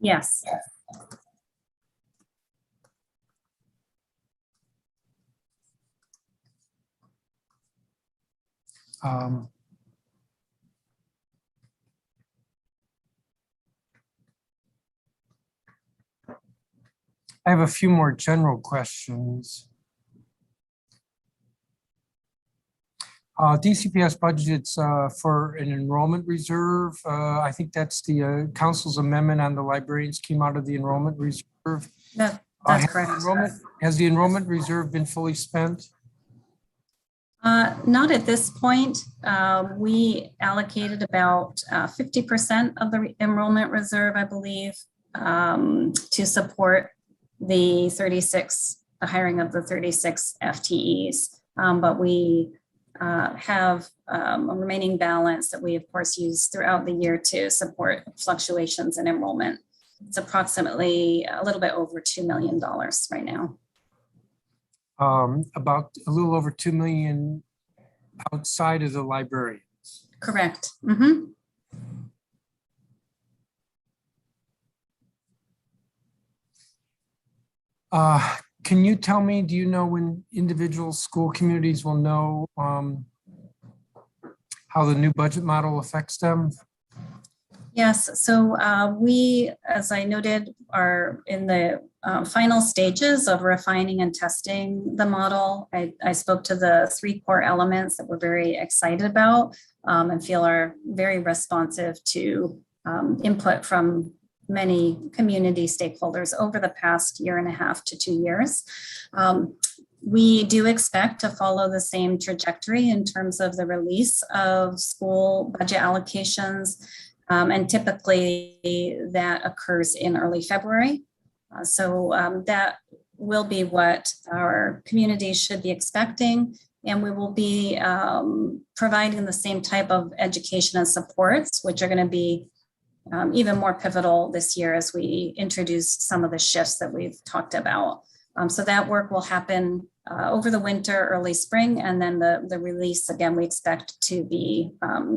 Yes. I have a few more general questions. DCPS budgets for an enrollment reserve. I think that's the council's amendment on the librarians came out of the enrollment reserve. That's correct. Has the enrollment reserve been fully spent? Not at this point. We allocated about 50% of the enrollment reserve, I believe, to support the hiring of the 36 FTEs. But we have a remaining balance that we, of course, use throughout the year to support fluctuations in enrollment. It's approximately a little bit over $2 million right now. About a little over 2 million outside of the librarians. Correct. Mm-hmm. Can you tell me, do you know when individual school communities will know how the new budget model affects them? Yes, so we, as I noted, are in the final stages of refining and testing the model. I spoke to the 3 core elements that we're very excited about and feel are very responsive to input from many community stakeholders over the past 1.5 to 2 years. We do expect to follow the same trajectory in terms of the release of school budget allocations. And typically that occurs in early February. So that will be what our community should be expecting. And we will be providing the same type of education and supports, which are going to be even more pivotal this year as we introduce some of the shifts that we've talked about. So that work will happen over the winter, early spring, and then the release, again, we expect to be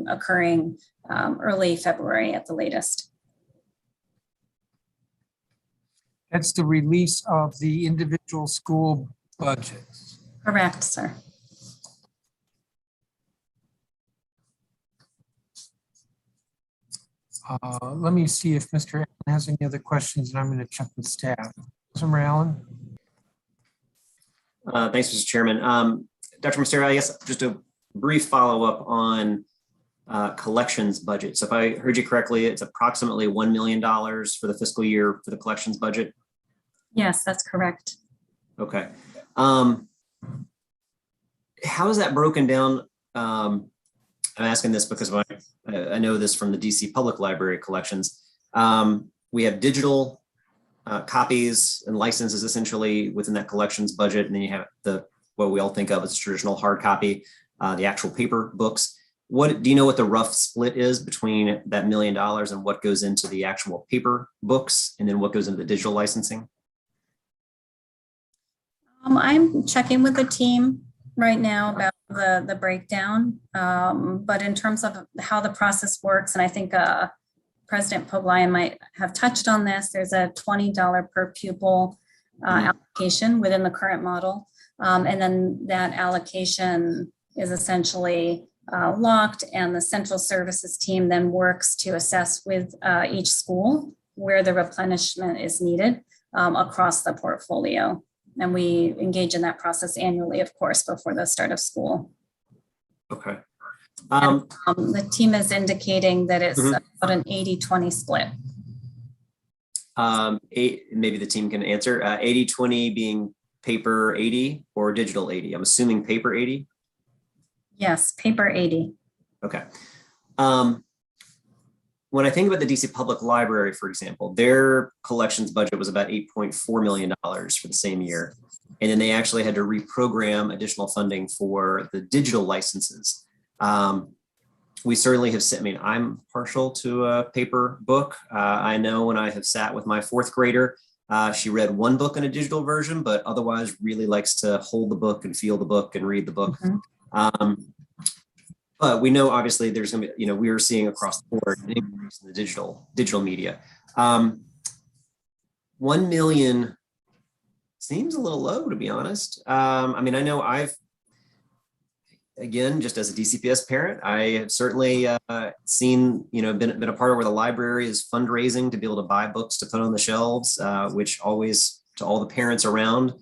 occurring early February at the latest. That's the release of the individual school budgets. Correct, sir. Let me see if Mr. Allen has any other questions, and I'm going to check with staff. Mr. Allen? Thanks, Mr. Chairman. Dr. Mastera, I guess just a brief follow-up on collections budget. So if I heard you correctly, it's approximately $1 million for the fiscal year for the collections budget? Yes, that's correct. Okay. How is that broken down? I'm asking this because I know this from the DC Public Library collections. We have digital copies and licenses essentially within that collections budget. And then you have what we all think of as traditional hard copy, the actual paper books. Do you know what the rough split is between that $1 million and what goes into the actual paper books and then what goes into the digital licensing? I'm checking with the team right now about the breakdown, but in terms of how the process works, and I think President Pogue might have touched on this, there's a $20 per pupil allocation within the current model. And then that allocation is essentially locked, and the central services team then works to assess with each school where the replenishment is needed across the portfolio. And we engage in that process annually, of course, before the start of school. Okay. The team is indicating that it's about an 80-20 split. Maybe the team can answer. 80-20 being paper 80 or digital 80? I'm assuming paper 80? Yes, paper 80. Okay. When I think about the DC Public Library, for example, their collections budget was about $8.4 million for the same year. And then they actually had to reprogram additional funding for the digital licenses. We certainly have seen, I'm partial to a paper book. I know when I have sat with my fourth grader, she read one book in a digital version, but otherwise really likes to hold the book and feel the book and read the book. But we know obviously there's going to be, we are seeing across the board an increase in the digital media. 1 million seems a little low, to be honest. I know again, just as a DCPS parent, I have certainly seen, been a part of where the library is fundraising to be able to buy books to put on the shelves, which always, to all the parents around,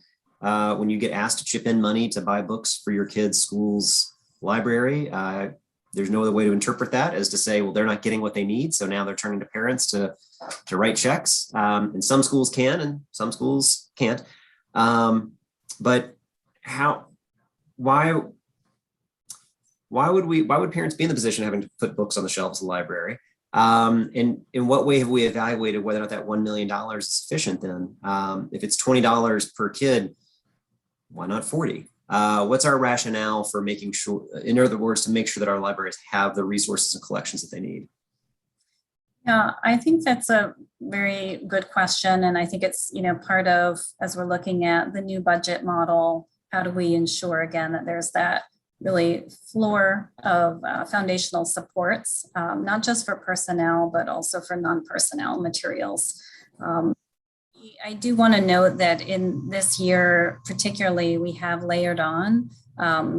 when you get asked to chip in money to buy books for your kids' school's library, there's no other way to interpret that as to say, well, they're not getting what they need. So now they're turning to parents to write checks. And some schools can, and some schools can't. But why would parents be in the position of having to put books on the shelves of the library? And in what way have we evaluated whether or not that $1 million is sufficient then? If it's $20 per kid, why not 40? What's our rationale for making sure, in other words, to make sure that our libraries have the resources and collections that they need? Yeah, I think that's a very good question. And I think it's, part of, as we're looking at the new budget model, how do we ensure again that there's that really floor of foundational supports, not just for personnel, but also for non-personnel materials. I do want to note that in this year, particularly, we have layered on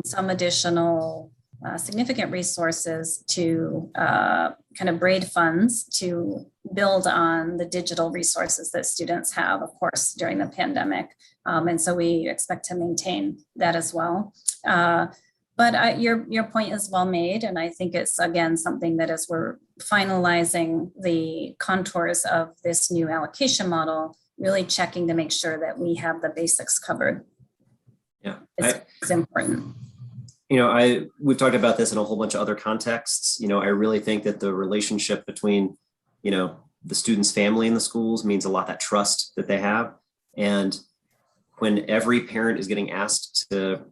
some additional significant resources to kind of braid funds to build on the digital resources that students have, of course, during the pandemic. And so we expect to maintain that as well. But your point is well made. And I think it's, again, something that as we're finalizing the contours of this new allocation model, really checking to make sure that we have the basics covered. Yeah, it's important. We've talked about this in a whole bunch of other contexts. I really think that the relationship between, the student's family and the schools means a lot, that trust that they have. And when every parent is getting asked to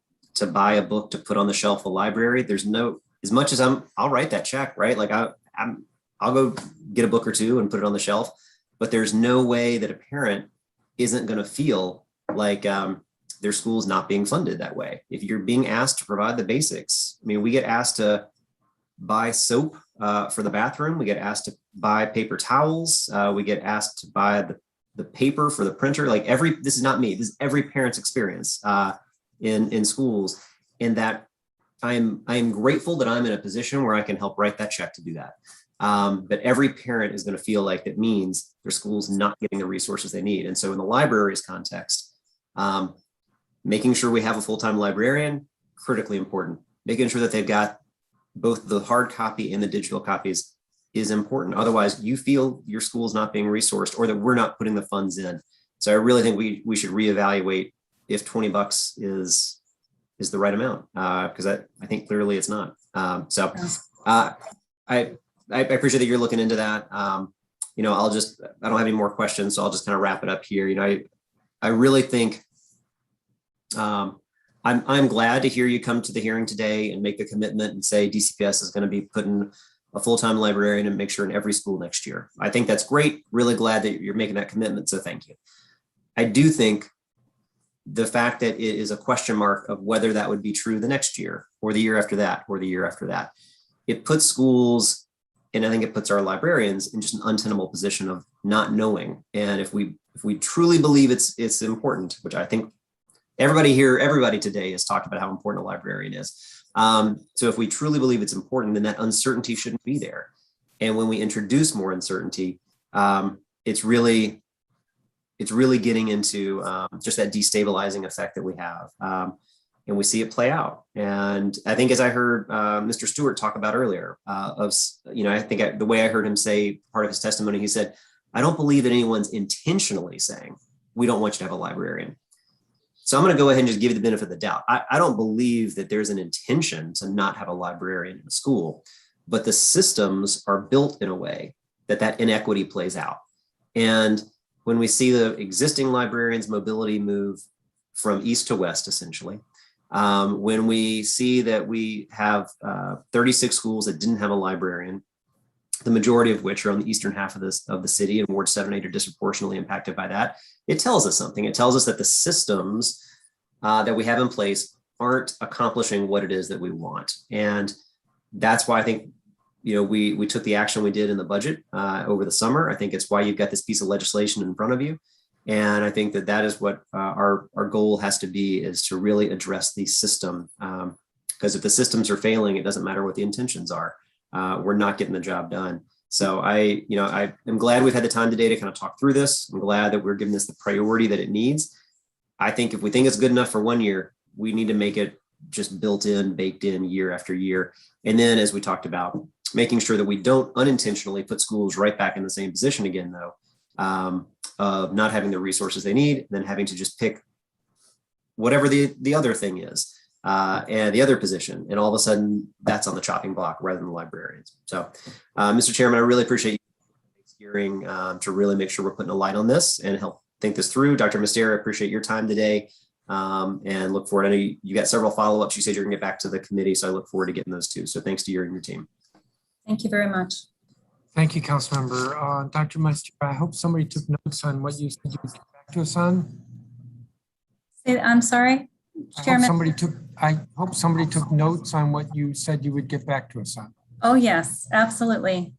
buy a book to put on the shelf of the library, there's no, as much as I'll write that check, right? Like I'll go get a book or two and put it on the shelf, but there's no way that a parent isn't going to feel like their school's not being funded that way. If you're being asked to provide the basics, I mean, we get asked to buy soap for the bathroom. We get asked to buy paper towels. We get asked to buy the paper for the printer. Like this is not me, this is every parent's experience in schools. And that I am grateful that I'm in a position where I can help write that check to do that. But every parent is going to feel like that means their school's not getting the resources they need. And so in the library's context, making sure we have a full-time librarian, critically important. Making sure that they've got both the hard copy and the digital copies is important. Otherwise, you feel your school's not being resourced or that we're not putting the funds in. So I really think we should reevaluate if $20 is the right amount, because I think clearly it's not. I appreciate that you're looking into that. You know, I don't have any more questions, so I'll just kind of wrap it up here. You know, I really think I'm glad to hear you come to the hearing today and make the commitment and say DCPS is going to be putting a full-time librarian and make sure in every school next year. I think that's great. Really glad that you're making that commitment. So thank you. I do think the fact that it is a question mark of whether that would be true the next year or the year after that or the year after that, it puts schools, and I think it puts our librarians in just an untenable position of not knowing. And if we truly believe it's important, which I think everybody today has talked about how important a librarian is. So if we truly believe it's important, then that uncertainty shouldn't be there. And when we introduce more uncertainty, it's really getting into just that destabilizing effect that we have. And we see it play out. And I think, as I heard Mr. Stewart talk about earlier, I think the way I heard him say part of his testimony, he said, I don't believe that anyone's intentionally saying, we don't want you to have a librarian. So I'm going to go ahead and just give you the benefit of the doubt. I don't believe that there's an intention to not have a librarian in a school, but the systems are built in a way that inequity plays out. And when we see the existing librarians' mobility move from east to west, essentially, when we see that we have 36 schools that didn't have a librarian, the majority of which are on the eastern half of the city, and Ward 7 and 8 are disproportionately impacted by that, it tells us something. It tells us that the systems that we have in place aren't accomplishing what it is that we want. And that's why I think, we took the action we did in the budget over the summer. I think it's why you've got this piece of legislation in front of you. And I think that is what our goal has to be, is to really address the system. Because if the systems are failing, it doesn't matter what the intentions are. We're not getting the job done. So I am glad we've had the time today to kind of talk through this. I'm glad that we're giving this the priority that it needs. I think if we think it's good enough for 1 year, we need to make it just built in, baked in year after year. And then, as we talked about, making sure that we don't unintentionally put schools right back in the same position again, though, of not having the resources they need, then having to just pick whatever the other thing is. And the other position, and all of a sudden that's on the chopping block rather than the librarians. So, Mr. Chairman, I really appreciate you hearing to really make sure we're putting a light on this and help think this through. Dr. Mastera, I appreciate your time today and look forward. I know you got several follow-ups. You said you're gonna get back to the committee, so I look forward to getting those too. So thanks to you and your team. Thank you very much. Thank you, Councilmember. Dr. Mastera, I hope somebody took notes on what you said you would get back to us on. I'm sorry, Chairman. I hope somebody took notes on what you said you would get back to us on. Oh, yes, absolutely.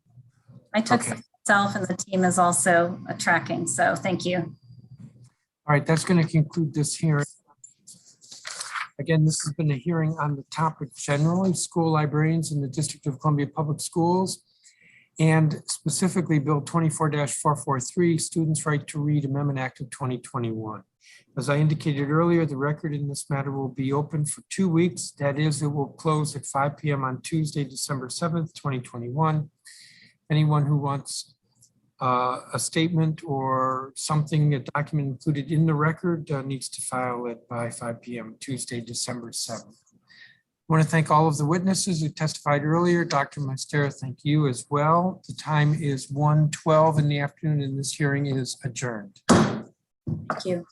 I took Okay. some myself, and the team is also tracking, so thank you. All right, that's going to conclude this hearing. Again, this has been a hearing on the topic generally, school librarians in the District of Columbia Public Schools, and specifically Bill 24-443, Students' Right to Read Amendment Act of 2021. As I indicated earlier, the record in this matter will be open for 2 weeks. That is, it will close at 5 p.m. on Tuesday, December 7th, 2021. Anyone who wants a statement or something, a document included in the record needs to file it by 5 p.m. Tuesday, December 7th. I want to thank all of the witnesses who testified earlier. Dr. Mastera, thank you as well. The time is 1:12 in the afternoon and this hearing is adjourned. Thank you.